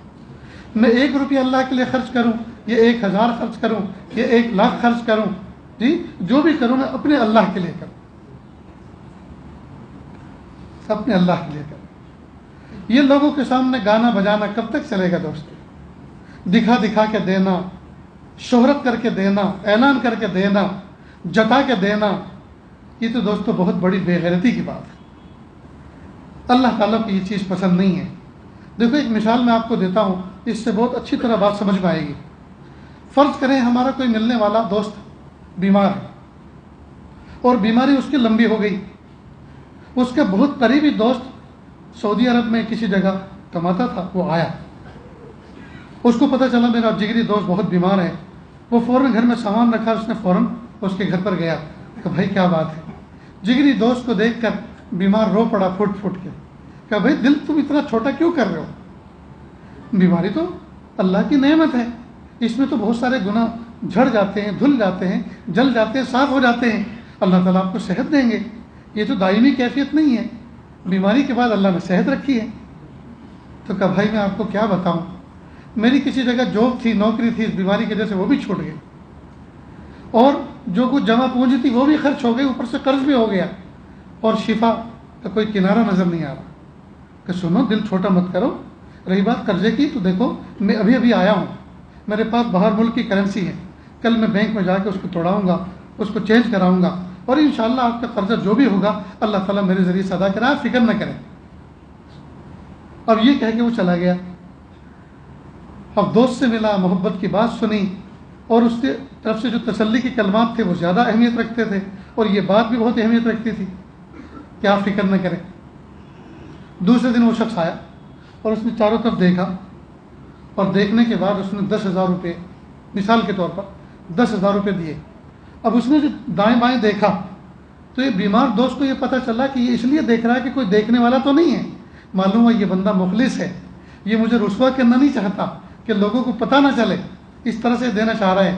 میں 1 روپیہ اللہ کے لیے خرچ کروں، یہ 1000 خرچ کروں، یہ 1 لاکھ خرچ کروں، جی جو بھی کروں میں اپنے اللہ کے لیے کروں، اپنے اللہ کے لیے کروں. یہ لوگوں کے سامنے گانا بجانا کب تک چلے گا دوستو؟ دکھا دکھا کے دینا، شہرت کر کے دینا، اعلان کر کے دینا، جتا کے دینا، یہ تو دوستو بہت بڑی بے غیرتی کی بات ہے. اللہ تعالیٰ کو یہ چیز پسند نہیں ہے. دیکھو ایک مثال میں آپ کو دیتا ہوں، اس سے بہت اچھی طرح بات سمجھ میں آئے گی. فرض کریں ہمارا کوئی ملنے والا دوست بیمار ہے اور بیماری اس کی لمبی ہو گئی. اس کا بہت قریبی دوست سعودی عرب میں کسی جگہ کماتا تھا، وہ آیا. اس کو پتہ چلا میرا جگری دوست بہت بیمار ہے. وہ فوراً گھر میں سامان رکھا، اس نے فوراً اس کے گھر پر گیا کہ بھائی کیا بات ہے. جگری دوست کو دیکھ کر بیمار رو پڑا پھٹ پھٹ کے. کہا بھائی دل تم اتنا چھوٹا کیوں کر رہے ہو؟ بیماری تو اللہ کی نعمت ہے، اس میں تو بہت سارے گناہ جھڑ جاتے ہیں، دھل جاتے ہیں، جل جاتے ہیں، صاف ہو جاتے ہیں. اللہ تعالیٰ آپ کو صحت دیں گے، یہ تو دائمی کیفیت نہیں ہے. بیماری کے بعد اللہ نے صحت رکھی ہے. تو کہا بھائی میں آپ کو کیا بتاؤں، میری کسی جگہ جاب تھی، نوکری تھی، اس بیماری کی وجہ سے وہ بھی چھوٹ گئی، اور جو کچھ جمع پونجی تھی وہ بھی خرچ ہو گئی، اوپر سے قرض بھی ہو گیا، اور شفا کا کوئی کنارہ نظر نہیں آ رہا. کہ سنو دل چھوٹا مت کرو. رہی بات قرضے کی تو دیکھو میں ابھی آیا ہوں، میرے پاس باہر ملک کی کرنسی ہے، کل میں بینک میں جا کے اس کو توڑاؤں گا، اس کو چینج کراؤں گا، اور انشاءاللہ آپ کا قرضہ جو بھی ہوگا اللہ تعالیٰ میرے ذریعے سے ادا کرے، آپ فکر نہ کریں. اب یہ کہہ کے وہ چلا گیا. اب دوست سے ملا, محبت کی بات سنی, اور اس کے طرف سے جو تسلی کے کلمات تھے وہ زیادہ اہمیت رکھتے تھے, اور یہ بات بھی بہت اہمیت رکھتی تھی کہ آپ فکر نہ کریں. دوسرے دن وہ شخص آیا اور اس نے چاروں طرف دیکھا, اور دیکھنے کے بعد اس نے 10,000 روپے, مثال کے طور پر 10,000 روپے دیے. اب اس نے جو دائیں بائیں دیکھا تو یہ بیمار دوست کو یہ پتہ چلا کہ یہ اس لیے دیکھ رہا ہے کہ کوئی دیکھنے والا تو نہیں ہے, معلوم ہے یہ بندہ مخلص ہے, یہ مجھے رسوا کرنا نہیں چاہتا کہ لوگوں کو پتہ نہ چلے, اس طرح سے دینا چاہ رہا ہے.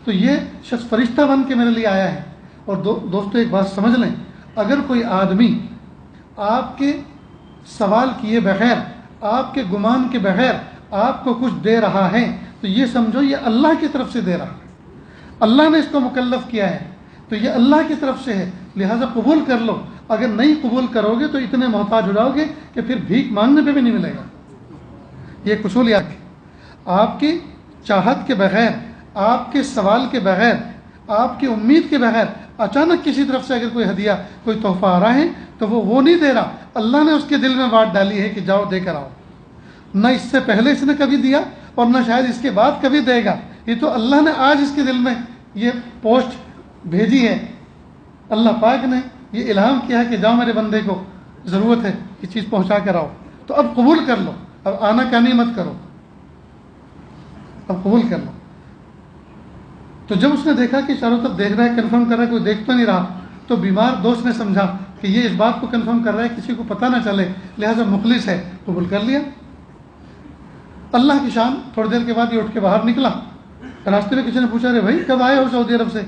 تو یہ شخص فرشتہ بن کے میرے لیے آیا ہے. اور دوستو ایک بات سمجھ لیں, اگر کوئی آدمی آپ کے سوال کیے بغیر, آپ کے گمان کے بغیر آپ کو کچھ دے رہا ہے تو یہ سمجھو یہ اللہ کی طرف سے دے رہا ہے, اللہ نے اس کو مکلف کیا ہے, تو یہ اللہ کی طرف سے ہے, لہٰذا قبول کر لو. اگر نہیں قبول کرو گے تو اتنے محتاج ہو جاؤ گے کہ پھر بھیک مانگنے پہ بھی نہیں ملے گا. یہ ایک اصول یاد ہے, آپ کی چاہت کے بغیر, آپ کے سوال کے بغیر, آپ کی امید کے بغیر اچانک کسی طرف سے اگر کوئی ہدیہ, کوئی تحفہ آ رہا ہے تو وہ نہیں دے رہا, اللہ نے اس کے دل میں بات ڈالی ہے کہ جاؤ دے کر آؤ. نہ اس سے پہلے اس نے کبھی دیا اور نہ شاید اس کے بعد کبھی دے گا, یہ تو اللہ نے آج اس کے دل میں یہ پوسٹ بھیجی ہے. اللہ پاک نے یہ الہام کیا ہے کہ جاؤ میرے بندے کو ضرورت ہے, یہ چیز پہنچا کر آؤ, تو اب قبول کر لو, اب آنا کانی مت کرو, اب قبول کر لو. تو جب اس نے دیکھا کہ چاروں طرف دیکھ رہا ہے, کنفرم کر رہا ہے, کوئی دیکھ تو نہیں رہا, تو بیمار دوست نے سمجھا کہ یہ اس بات کو کنفرم کر رہا ہے کسی کو پتہ نہ چلے, لہٰذا مخلص ہے, قبول کر لیا. اللہ کی شان, تھوڑی دیر کے بعد یہ اٹھ کے باہر نکلا. راستے میں کسی نے پوچھا, ارے بھائی کب آئے ہو سعودی عرب سے؟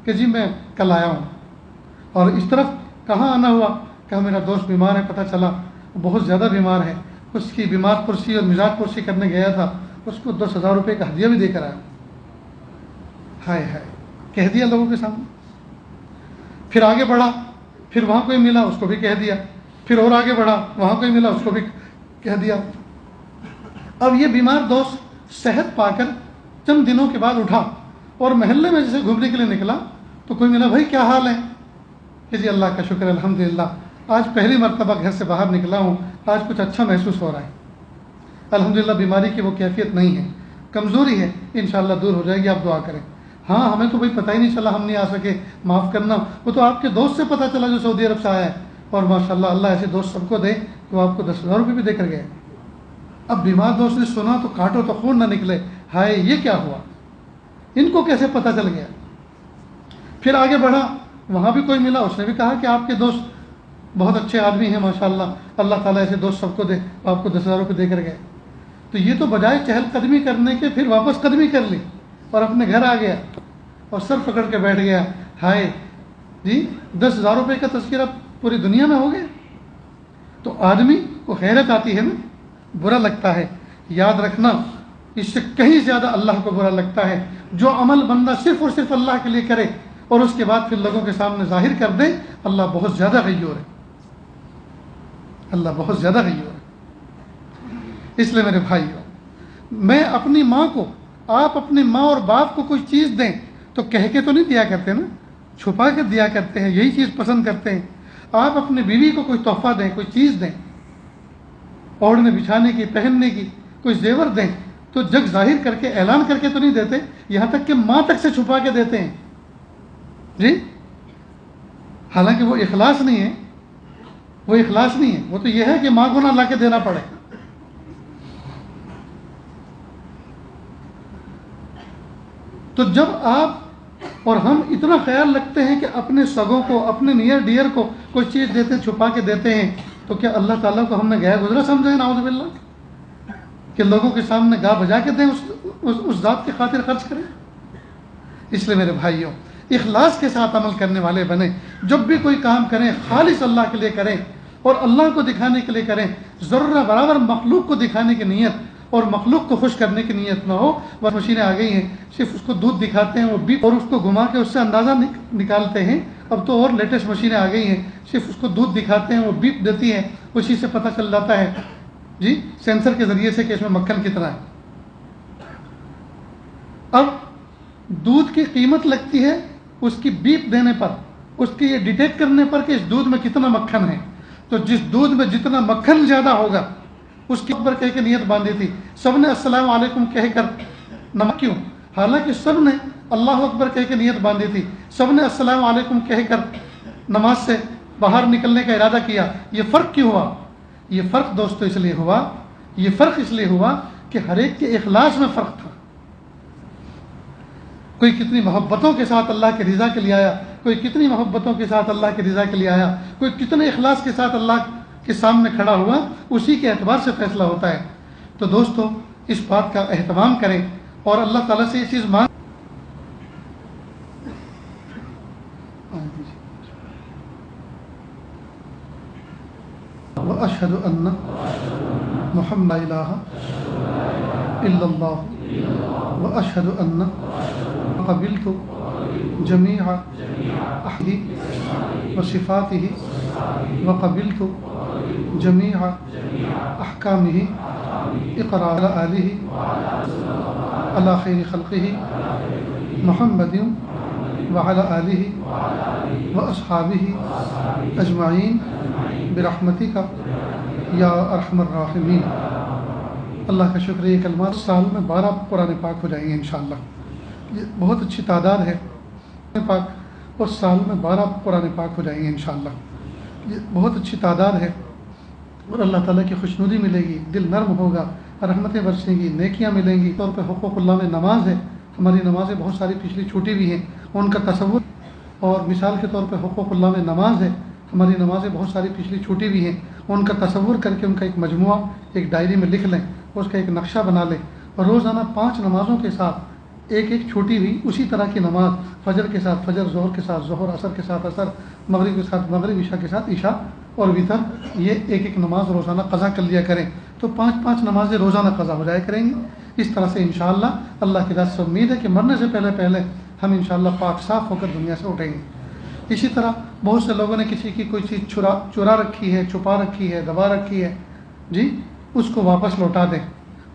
کہ جی میں کل آیا ہوں. اور اس طرف کہاں آنا ہوا؟ کہا میرا دوست بیمار ہے, پتہ چلا بہت زیادہ بیمار ہے, اس کی بیمار پرسی اور مزاج پرسی کرنے گیا تھا, اس کو 10,000 روپے کا ہدیہ بھی دے کر آیا. ہائے ہائے, کہہ دیا لوگوں کے سامنے. پھر آگے بڑھا, پھر وہاں کوئی ملا, اس کو بھی کہہ دیا. پھر اور آگے بڑھا, وہاں کوئی ملا, اس کو بھی کہہ دیا. اب یہ بیمار دوست صحت پا کر چند دنوں کے بعد اٹھا اور محلے میں جیسے گھومنے کے لیے نکلا تو کوئی ملا, بھائی کیا حال ہے؟ کہ جی اللہ کا شکر الحمدللہ, آج پہلی مرتبہ گھر سے باہر نکلا ہوں, آج کچھ اچھا محسوس ہو رہا ہے. الحمدللہ بیماری کی وہ کیفیت نہیں ہے, کمزوری ہے, انشاءاللہ دور ہو جائے گی, آپ دعا کریں. ہاں ہمیں تو بھائی پتہ ہی نہیں چلا, ہم نہیں آ سکے, معاف کرنا. وہ تو آپ کے دوست سے پتہ چلا جو سعودی عرب سے آیا ہے, اور ماشاءاللہ اللہ ایسے دوست سب کو دے کہ وہ آپ کو 10,000 روپے بھی دے کر گئے. اب بیمار دوست نے سنا تو کاٹو تو خون نہ نکلے, ہائے یہ کیا ہوا, ان کو کیسے پتہ چل گیا. پھر آگے بڑھا, وہاں بھی کوئی ملا, اس نے بھی کہا کہ آپ کے دوست بہت اچھے آدمی ہیں ماشاءاللہ, اللہ تعالیٰ ایسے دوست سب کو دے, آپ کو 10,000 روپے دے کر گئے. تو یہ تو بجائے چہل قدمی کرنے کے پھر واپس قدمی کر لی اور اپنے گھر آ گیا اور سر پکڑ کے بیٹھ گیا. ہائے جی 10,000 روپے کا تذکرہ پوری دنیا میں ہو گیا. تو آدمی کو حیرت آتی ہے نا, برا لگتا ہے. یاد رکھنا اس سے کہیں زیادہ اللہ کو برا لگتا ہے جو عمل بندہ صرف اور صرف اللہ کے لیے کرے اور اس کے بعد پھر لوگوں کے سامنے ظاہر کر دے. اللہ بہت زیادہ غیور ہے, اللہ بہت زیادہ غیور ہے. اس لیے میرے بھائیو, میں اپنی ماں کو, آپ اپنی ماں اور باپ کو کوئی چیز دیں تو کہہ کے تو نہیں دیا کرتے نا, چھپا کے دیا کرتے ہیں, یہی چیز پسند کرتے ہیں. آپ اپنی بیوی کو کوئی تحفہ دیں, کوئی چیز دیں, اوڑھنے بچھانے کی, پہننے کی, کوئی زیور دیں تو جگ ظاہر کر کے, اعلان کر کے تو نہیں دیتے, یہاں تک کہ ماں تک سے چھپا کے دیتے ہیں جی. حالانکہ وہ اخلاص نہیں ہے, وہ اخلاص نہیں ہے, وہ تو یہ ہے کہ ماں کو نہ لا کے دینا پڑے. تو جب آپ اور ہم اتنا خیال رکھتے ہیں کہ اپنے سگوں کو, اپنے نیئر ڈیئر کو کوئی چیز دیتے ہیں, چھپا کے دیتے ہیں, تو کیا اللہ تعالیٰ کو ہم نے گیا گزرا سمجھے نعوذ باللہ کہ لوگوں کے سامنے گا بجا کے دیں, اس ذات کی خاطر خرچ کریں. اس لیے میرے بھائیوں, اخلاص کے ساتھ عمل کرنے والے بنیں. جب بھی کوئی کام کریں خالص اللہ کے لیے کریں اور اللہ کو دکھانے کے لیے کریں. ذرہ برابر مخلوق کو دکھانے کی نیت اور مخلوق کو خوش کرنے کی نیت نہ ہو. بس مشینیں آ گئی ہیں, صرف اس کو دودھ دکھاتے ہیں, وہ بیپ, اور اس کو گھما کے اس سے اندازہ نکالتے ہیں. اب تو اور لیٹسٹ مشینیں آ گئی ہیں, صرف اس کو دودھ دکھاتے ہیں, وہ بیپ دیتی ہیں, اسی سے پتہ چل جاتا ہے جی سینسر کے ذریعے سے کہ اس میں مکھن کتنا ہے. اب دودھ کی قیمت لگتی ہے اس کی بیپ دینے پر, اس کی یہ ڈیٹیکٹ کرنے پر کہ اس دودھ میں کتنا مکھن ہے. تو جس دودھ میں جتنا مکھن زیادہ ہوگا اس کی اکبر کہہ کے نیت باندھی تھی، سب نے السلام علیکم کہہ کر نماز کیوں؟ حالانکہ سب نے اللہ اکبر کہہ کے نیت باندھی تھی، سب نے السلام علیکم کہہ کر نماز سے باہر نکلنے کا ارادہ کیا، یہ فرق کیوں ہوا؟ یہ فرق دوستو اس لیے ہوا، یہ فرق اس لیے ہوا کہ ہر ایک کے اخلاص میں فرق تھا۔ کوئی کتنی محبتوں کے ساتھ اللہ کی رضا کے لیے آیا، کوئی کتنی محبتوں کے ساتھ اللہ کی رضا کے لیے آیا، کوئی کتنے اخلاص کے ساتھ اللہ کے سامنے کھڑا ہوا، اسی کے اعتبار سے فیصلہ ہوتا ہے۔ تو دوستو اس بات کا اہتمام کریں اور اللہ تعالیٰ سے یہ چیز مانگ وَأَشْهَدُ أَنَّ مُحَمَّدَ إِلَٰهَ إِلَّا اللَّهُ وَأَشْهَدُ أَنَّ قَبِلْتُ جَمِيعَ أَحْدِهِ وَصِفَاتِهِ وَقَبِلْتُ جَمِيعَ أَحْكَامِهِ اقرأ على آله على خير خلقه محمد وعلى آله وأصحابه أجمعين برحمتك یا ارحم الراحمین۔ اللہ کا شکر یہ کلمات سال میں 12 قرآن پاک ہو جائیں گے انشاءاللہ، یہ بہت اچھی تعداد ہے پاک، اور سال میں 12 قرآن پاک ہو جائیں گے انشاءاللہ، یہ بہت اچھی تعداد ہے، اور اللہ تعالیٰ کی خوشنودی ملے گی، دل نرم ہوگا، رحمتیں برسیں گی، نیکیاں ملیں گی۔ طور پہ حقوق اللہ میں نماز ہے، ہماری نمازیں بہت ساری پچھلی چھوٹی بھی ہیں، ان کا تصور، اور مثال کے طور پہ حقوق اللہ میں نماز ہے، ہماری نمازیں بہت ساری پچھلی چھوٹی بھی ہیں، ان کا تصور کر کے ان کا ایک مجموعہ ایک ڈائری میں لکھ لیں، اس کا ایک نقشہ بنا لیں، اور روزانہ 5 نمازوں کے ساتھ ایک ایک چھوٹی ہوئی اسی طرح کی نماز، فجر کے ساتھ فجر، ظہر کے ساتھ ظہر، عصر کے ساتھ عصر، مغرب کے ساتھ مغرب، عشاء کے ساتھ عشاء اور وتر، یہ ایک ایک نماز روزانہ قضا کر لیا کریں، تو 5 نمازیں روزانہ قضا ہو جایا کریں گی۔ اس طرح سے انشاءاللہ اللہ کی ذات سے امید ہے کہ مرنے سے پہلے ہم انشاءاللہ پاک صاف ہو کر دنیا سے اٹھیں گے۔ اسی طرح بہت سے لوگوں نے کسی کی کوئی چیز چرا رکھی ہے، چھپا رکھی ہے، دبا رکھی ہے، جی اس کو واپس لوٹا دیں۔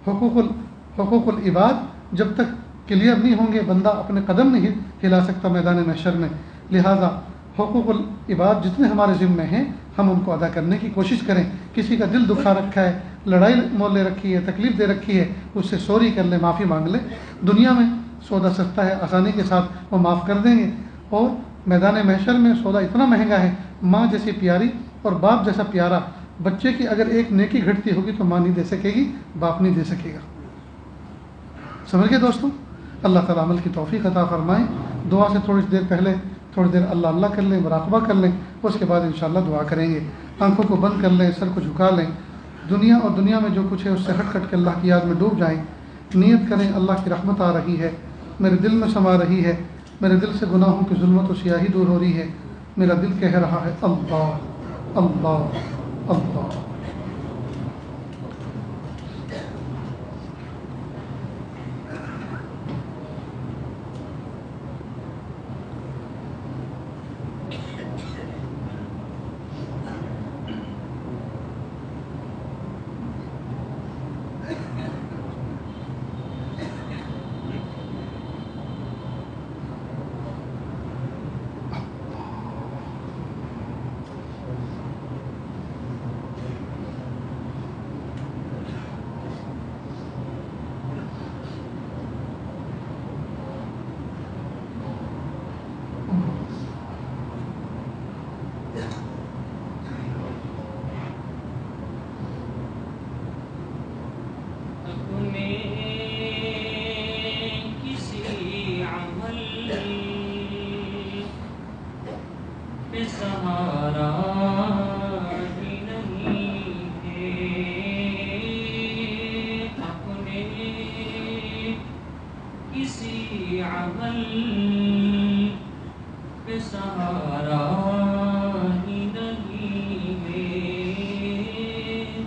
حقوق العباد جب تک کلیئر نہیں ہوں گے بندہ اپنے قدم نہیں ہلا سکتا میدان محشر میں، لہذا حقوق العباد جتنے ہمارے ذمے ہیں ہم ان کو ادا کرنے کی کوشش کریں۔ کسی کا دل دکھا رکھا ہے، لڑائی مول لے رکھی ہے، تکلیف دے رکھی ہے، اس سے سوری کر لیں، معافی مانگ لیں۔ دنیا میں سودا سستا ہے، آسانی کے ساتھ وہ معاف کر دیں گے، اور میدان محشر میں سودا اتنا مہنگا ہے، ماں جیسی پیاری اور باپ جیسا پیارا، بچے کی اگر ایک نیکی گھٹتی ہوگی تو ماں نہیں دے سکے گی، باپ نہیں دے سکے گا۔ سمجھ گئے دوستوں؟ اللہ تعالیٰ عمل کی توفیق عطا فرمائیں۔ دعا سے تھوڑی دیر پہلے تھوڑی دیر اللہ اللہ کر لیں، مراقبہ کر لیں، اس کے بعد انشاءاللہ دعا کریں گے۔ آنکھوں کو بند کر لیں، سر کو جھکا لیں، دنیا اور دنیا میں جو کچھ ہے اس سے ہٹ کے اللہ کی یاد میں ڈوب جائیں۔ نیت کریں اللہ کی رحمت آ رہی ہے، میرے دل میں سما رہی ہے، میرے دل سے گناہوں کی ظلمت و سیاہی دور ہو رہی ہے، میرا دل کہہ رہا ہے اللہ اللہ اللہ۔
سہارا ہی نہیں ہے، اپنے کسی عمل پہ سہارا ہی نہیں ہے،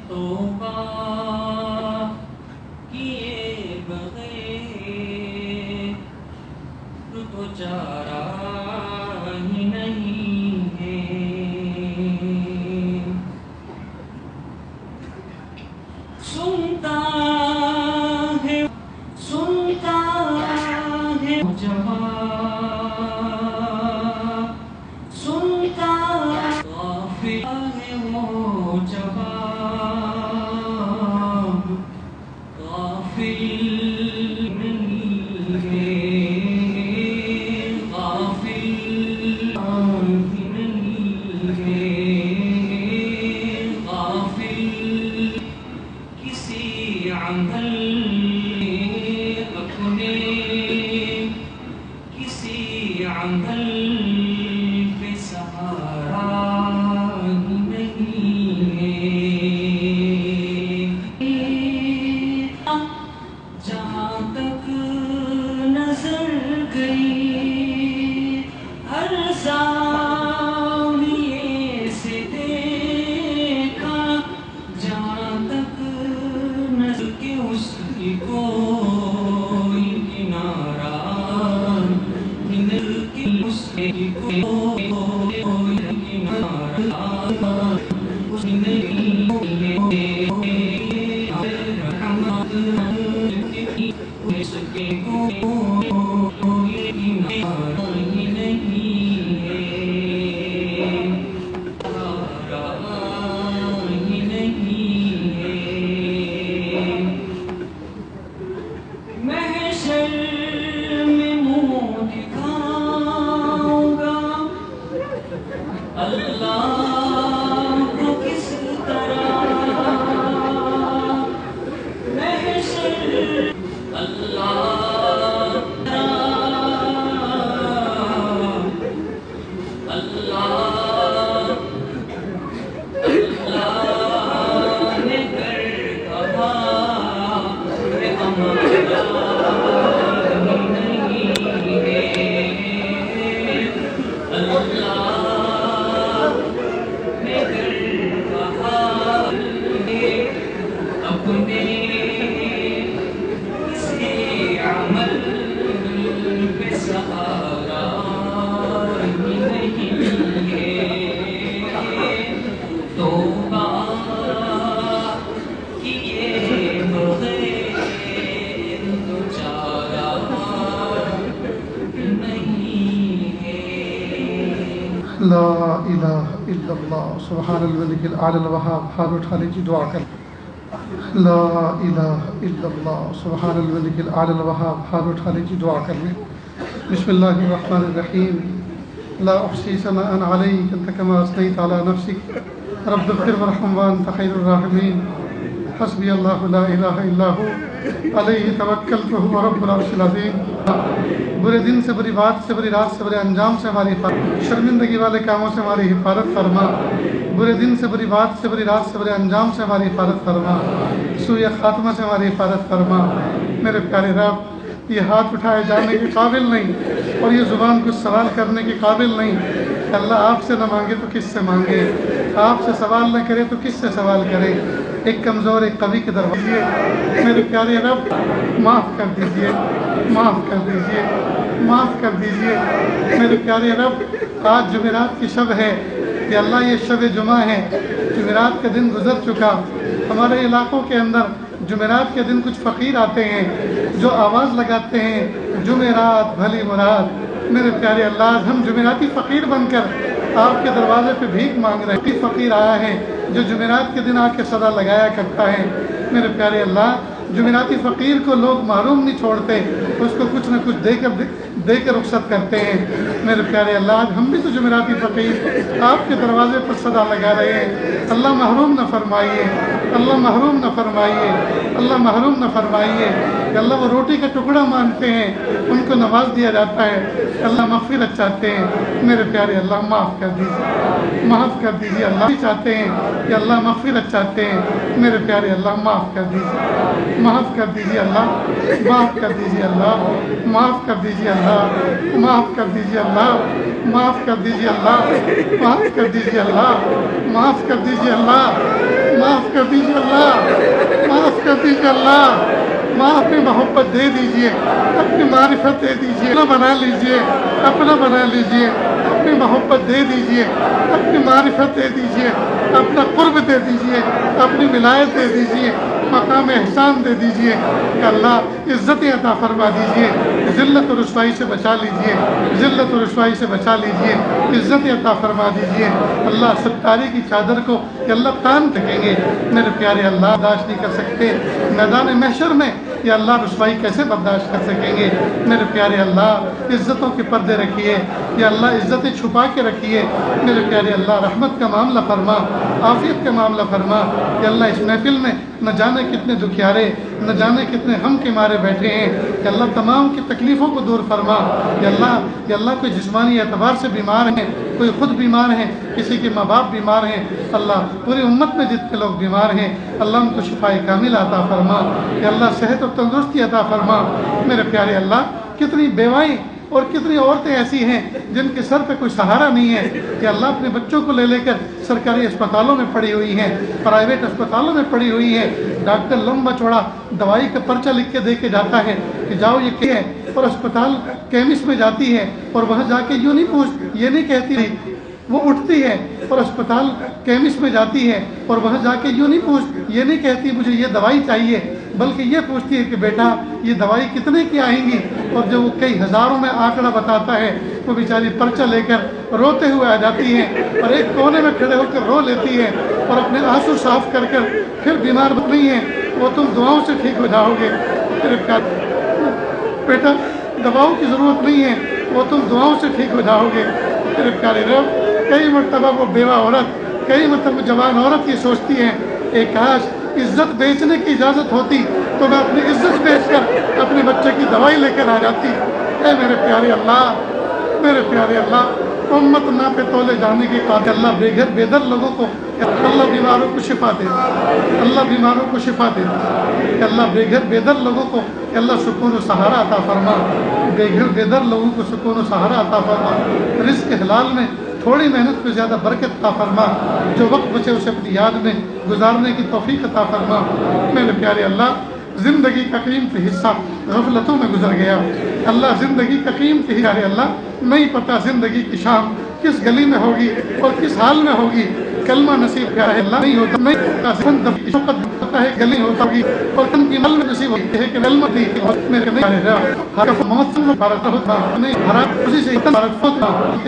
توبہ کیے بغیر تو چارہ ہی نہیں ہے۔ سنتا ہے جواب کسی عمل اپنے کسی عمل پہ سہارا ہی نہیں ہے، جہاں تک نظر گئی ہر زاویے سے دیکھا، جہاں تک نظر کے اس کی کوئی کنارہ، نظر کے اس کی کوئی کنارہ اس نہیں رحمت اس کے کوئی کنارہ ہی نہیں ہے، کنارہ ہی نہیں ہے۔ محشر میں منہ دکھاؤں گا اللہ کو کس طرح، محشر اللہ اللہ اللہ نے کر کہا کہ ہمارا نہیں ہے، اللہ نے کر کہا کہ اپنے کسی عمل پہ سہارا ہی نہیں ہے، توبہ کیے بغیر تو چارہ نہیں ہے۔
لا الہ الا اللہ سبحان الملک الاعلی الوہاب۔ ہاتھ اٹھا لیجیے، دعا کر۔ لا الہ الا اللہ سبحان الملک الاعلی الوہاب۔ ہاتھ اٹھا لیجیے، دعا کر لیں۔ بسم اللہ الرحمن الرحیم۔ لا احصی ثناء علیک انت کما اثنیت علی نفسک رب اغفر وارحم وانت خیر الراحمین۔ حسبی اللہ لا الہ الا ہو علیہ توکلت وہو رب العرش العظیم۔ برے دن سے، بری بات سے، بری رات سے، برے انجام سے ہماری حفاظت، شرمندگی والے کاموں سے ہماری حفاظت فرما۔ برے دن سے، بری بات سے، بری رات سے، برے انجام سے ہماری حفاظت فرما، سوء خاتمہ سے ہماری حفاظت فرما۔ میرے پیارے رب، یہ ہاتھ اٹھائے جانے کے قابل نہیں اور یہ زبان کچھ سوال کرنے کے قابل نہیں۔ اللہ آپ سے نہ مانگے تو کس سے مانگے، آپ سے سوال نہ کرے تو کس سے سوال کرے۔ ایک کمزور ایک قوی کے دروازے، میرے پیارے رب معاف کر دیجئے، معاف کر دیجئے، معاف کر دیجئے۔ میرے پیارے رب، آج جمعرات کی شب ہے، یا اللہ یہ شب جمعہ ہے، جمعرات کا دن گزر چکا۔ ہمارے علاقوں کے اندر جمعرات کے دن کچھ فقیر آتے ہیں جو آواز لگاتے ہیں جمعرات بھلی مراد۔ میرے پیارے اللہ، ہم جمعراتی فقیر بن کر آپ کے دروازے پہ بھیک مانگ رہے ہیں۔ فقیر آیا ہے جو جمعرات کے دن آ کے صدا لگایا کرتا ہے۔ میرے پیارے اللہ، جمعراتی فقیر کو لوگ محروم نہیں چھوڑتے، اس کو کچھ نہ کچھ دے کر رخصت کرتے ہیں۔ میرے پیارے اللہ، آج ہم بھی تو جمعراتی فقیر آپ کے دروازے پر صدا لگا رہے ہیں۔ اللہ محروم نہ فرمائیے، اللہ محروم نہ فرمائیے، اللہ محروم نہ فرمائیے۔ کہ اللہ وہ روٹی کا ٹکڑا مانگتے ہیں، ان کو نواز دیا جاتا ہے۔ اللہ مغفرت چاہتے ہیں، میرے پیارے اللہ معاف کر دیجیے، معاف کر دیجیے۔ اللہ چاہتے ہیں کہ اللہ مغفرت چاہتے ہیں، میرے پیارے اللہ معاف کر دیجیے، معاف کر دیجیے اللہ، معاف کر دیجیے اللہ، معاف کر دیجیے اللہ، معاف کر دیجیے اللہ، معاف کر دیجیے اللہ، معاف کر دیجیے اللہ، معاف کر دیجیے اللہ، معاف کر دیجیے اللہ، معاف کر دیجیے اللہ۔ ماں اپنی محبت دے دیجئے، اپنی معرفت دے دیجئے، اپنا بنا لیجئے، اپنا بنا لیجئے، اپنی محبت دے دیجئے، اپنی معرفت دے دیجئے، اپنا قرب دے دیجئے، اپنی ولایت دے دیجئے، مقام احسان دے دیجئے۔ کہ اللہ عزت عطا فرما دیجئے، ذلت و رسوائی سے بچا لیجئے، ذلت و رسوائی سے بچا لیجئے، عزت عطا فرما دیجئے۔ اللہ ستاری کی چادر کو کہ اللہ تان رکھیں گے، میرے پیارے اللہ برداشت نہیں کر سکتے۔ میدان محشر میں یا اللہ رسوائی کیسے برداشت کر سکیں گے؟ میرے پیارے اللہ عزتوں کے پردے رکھیے، یا اللہ عزتیں چھپا کے رکھیے۔ میرے پیارے اللہ رحمت کا معاملہ فرما، عافیت کا معاملہ فرما۔ یا اللہ اس محفل میں نہ جانے کتنے دکھیارے، نہ جانے کتنے غم کے مارے بیٹھے ہیں، کہ اللہ تمام کی تکلیفوں کو دور فرما۔ کہ اللہ کوئی جسمانی اعتبار سے بیمار ہیں، کوئی خود بیمار ہیں، کسی کے ماں باپ بیمار ہیں، اللہ پوری امت میں جتنے لوگ بیمار ہیں اللہ ان کو شفائے کامل عطا فرما، کہ اللہ صحت و تندرستی عطا فرما۔ میرے پیارے اللہ، کتنی بیوائیں اور کتنی عورتیں ایسی ہیں جن کے سر پہ کوئی سہارا نہیں ہے، کہ اللہ اپنے بچوں کو لے کر سرکاری اسپتالوں میں پڑی ہوئی ہیں، پرائیویٹ اسپتالوں میں پڑی ہوئی ہیں، ڈاکٹر لمبا چوڑا دوائی کا پرچہ لکھ کے دے کے جاتا ہے کہ جاؤ یہ کیا ہے، اور اسپتال کیمسٹ میں جاتی ہے اور وہاں جا کے یوں نہیں پوچھ، یہ نہیں کہتی نہیں، وہ اٹھتی ہے اور اسپتال کیمسٹ میں جاتی ہے اور وہاں جا کے یوں نہیں پوچھ، یہ نہیں کہتی مجھے یہ دوائی چاہیے، بلکہ یہ پوچھتی ہے کہ بیٹا یہ دوائی کتنے کی آئیں گی، اور جو وہ کئی ہزاروں میں آنکڑا بتاتا ہے وہ بیچاری پرچہ لے کر روتے ہوئے آ جاتی ہے اور ایک کونے میں کھڑے ہو کر رو لیتی ہے اور اپنے آنسو صاف کر کر پھر بیمار نہیں ہے، وہ تم دعاؤں سے ٹھیک ہو جاؤ گے۔ بیٹا دواؤں کی ضرورت نہیں ہے، وہ تم دعاؤں سے ٹھیک ہو جاؤ گے۔ میرے پیارے رب، کئی مرتبہ وہ بیوہ عورت، کئی مرتبہ جوان عورت یہ سوچتی ہے کہ کاش عزت بیچنے کی اجازت ہوتی تو میں اپنی عزت بیچ کر اپنے بچے کی دوائی لے کر آ جاتی۔ اے میرے پیارے اللہ، میرے پیارے اللہ، امت نہ پہ تولے جانے کے قابل اللہ بے گھر بے در لوگوں کو اللہ بیماروں کو شفا دے، اللہ بیماروں کو شفا دے، کہ اللہ بے گھر بے در لوگوں کو اللہ سکون و سہارا عطا فرما، بے گھر بے در لوگوں کو سکون و سہارا عطا فرما، رزق حلال میں تھوڑی محنت پہ زیادہ برکت عطا فرما، جو وقت بچے اسے اپنی یاد میں گزارنے کی توفیق عطا فرما۔ میرے پیارے اللہ، زندگی کا قیمتی حصہ غفلتوں میں گزر گیا، اللہ زندگی کا قیمتی حصہ اللہ نہیں پتہ زندگی کی شام کس گلی میں ہوگی اور کس حال میں ہوگی، کلمہ نصیب کیا ہے اللہ نہیں ہوتا، نہیں ہوتا ہے گلی ہوتا ہوگی اور کن کی مل میں نصیب ہوتی ہے کہ کلمہ دی میرے نہیں موت سے بھارت ہوتا نہیں حرام اسی سے اتنا بھارت ہوتا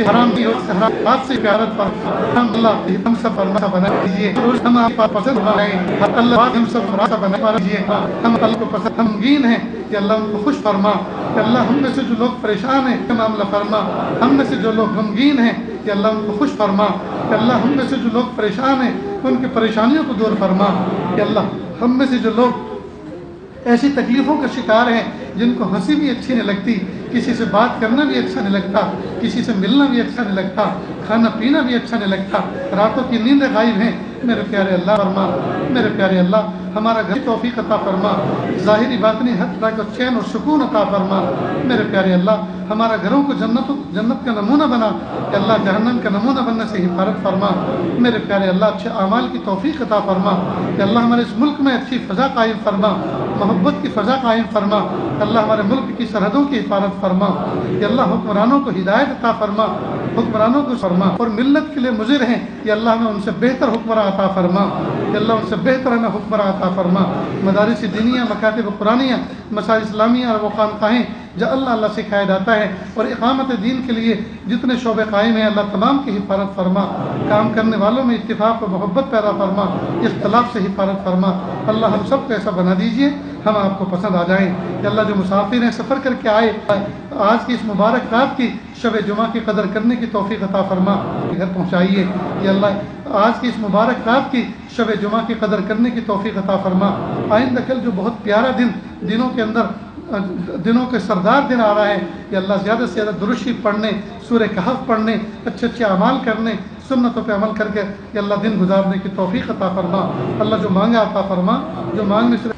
حرام نہیں ہوتا، حرام بات سے پیارت پر ہم اللہ ہم سب فرما بنا دیجیے، ہم آپ کا پسند بنائیں، اللہ ہم سب فرما بنا دیجیے، ہم اللہ کو پسند غمگین ہیں کہ اللہ ان کو خوش فرما، کہ اللہ ہم میں سے جو لوگ پریشان ہیں کہ معاملہ فرما، ہم میں سے جو لوگ غمگین ہیں کہ اللہ ان کو خوش فرما، کہ اللہ ہم میں سے جو لوگ پریشان ہیں ان کی پریشانیوں کو دور فرما، کہ اللہ ہم میں سے جو لوگ ایسی تکلیفوں کا شکار ہیں جن کو ہنسی بھی اچھی نہیں لگتی، کسی سے بات کرنا بھی اچھا نہیں لگتا، کسی سے ملنا بھی اچھا نہیں لگتا، کھانا پینا بھی اچھا نہیں لگتا، راتوں کی نیندیں غائب ہیں، میرے پیارے اللہ فرما، میرے پیارے اللہ ہمارا گھر توفیق عطا فرما، ظاہری باطنی ہر طرح کا چین اور سکون عطا فرما، میرے پیارے اللہ ہمارا گھروں کو جنت کا نمونہ بنا، کہ اللہ جہنم کا نمونہ بننے سے حفاظت فرما، میرے پیارے اللہ اچھے اعمال کی توفیق عطا فرما، کہ اللہ ہمارے اس ملک میں اچھی فضا قائم فرما، محبت کی فضا قائم فرما، اللہ ہمارے ملک کی سرحدوں کی حفاظت فرما، کہ اللہ حکمرانوں کو ہدایت عطا فرما، حکمرانوں کو فرما اور ملت کے لیے مضر ہیں کہ اللہ ہمیں ان سے بہتر حکمراں عطا فرما، کہ اللہ ان سے بہتر ہمیں حکمراں عطا فرما، مدارس دینیہ، مکاتب قرآنیہ، مساجد اسلامیہ اور وہ خانقاہیں جو اللہ سکھایا جاتا ہے اور اقامت دین کے لیے جتنے شعبے قائم ہیں اللہ تمام کی حفاظت فرما، کام کرنے والوں میں اتفاق و محبت پیدا فرما، اختلاف سے حفاظت فرما، اللہ ہم سب کو ایسا بنا دیجئے ہم آپ کو پسند آ جائیں، کہ اللہ جو مسافر ہیں سفر کر کے آئے آج کی اس مبارک رات کی شب جمعہ کی قدر کرنے کی توفیق عطا فرما، گھر پہنچائیے، کہ اللہ آج کی اس مبارک رات کی شب جمعہ کی قدر کرنے کی توفیق عطا فرما، آئندہ کل جو بہت پیارا دنوں کے اندر دنوں کے سردار دن آ رہا ہے کہ اللہ زیادہ سے زیادہ درود شریف پڑھنے، سورہ کہف پڑھنے، اچھے اچھے اعمال کرنے، سنتوں پہ عمل کر کے کہ اللہ دن گزارنے کی توفیق عطا فرما، اللہ جو مانگا عطا فرما، جو مانگنے سے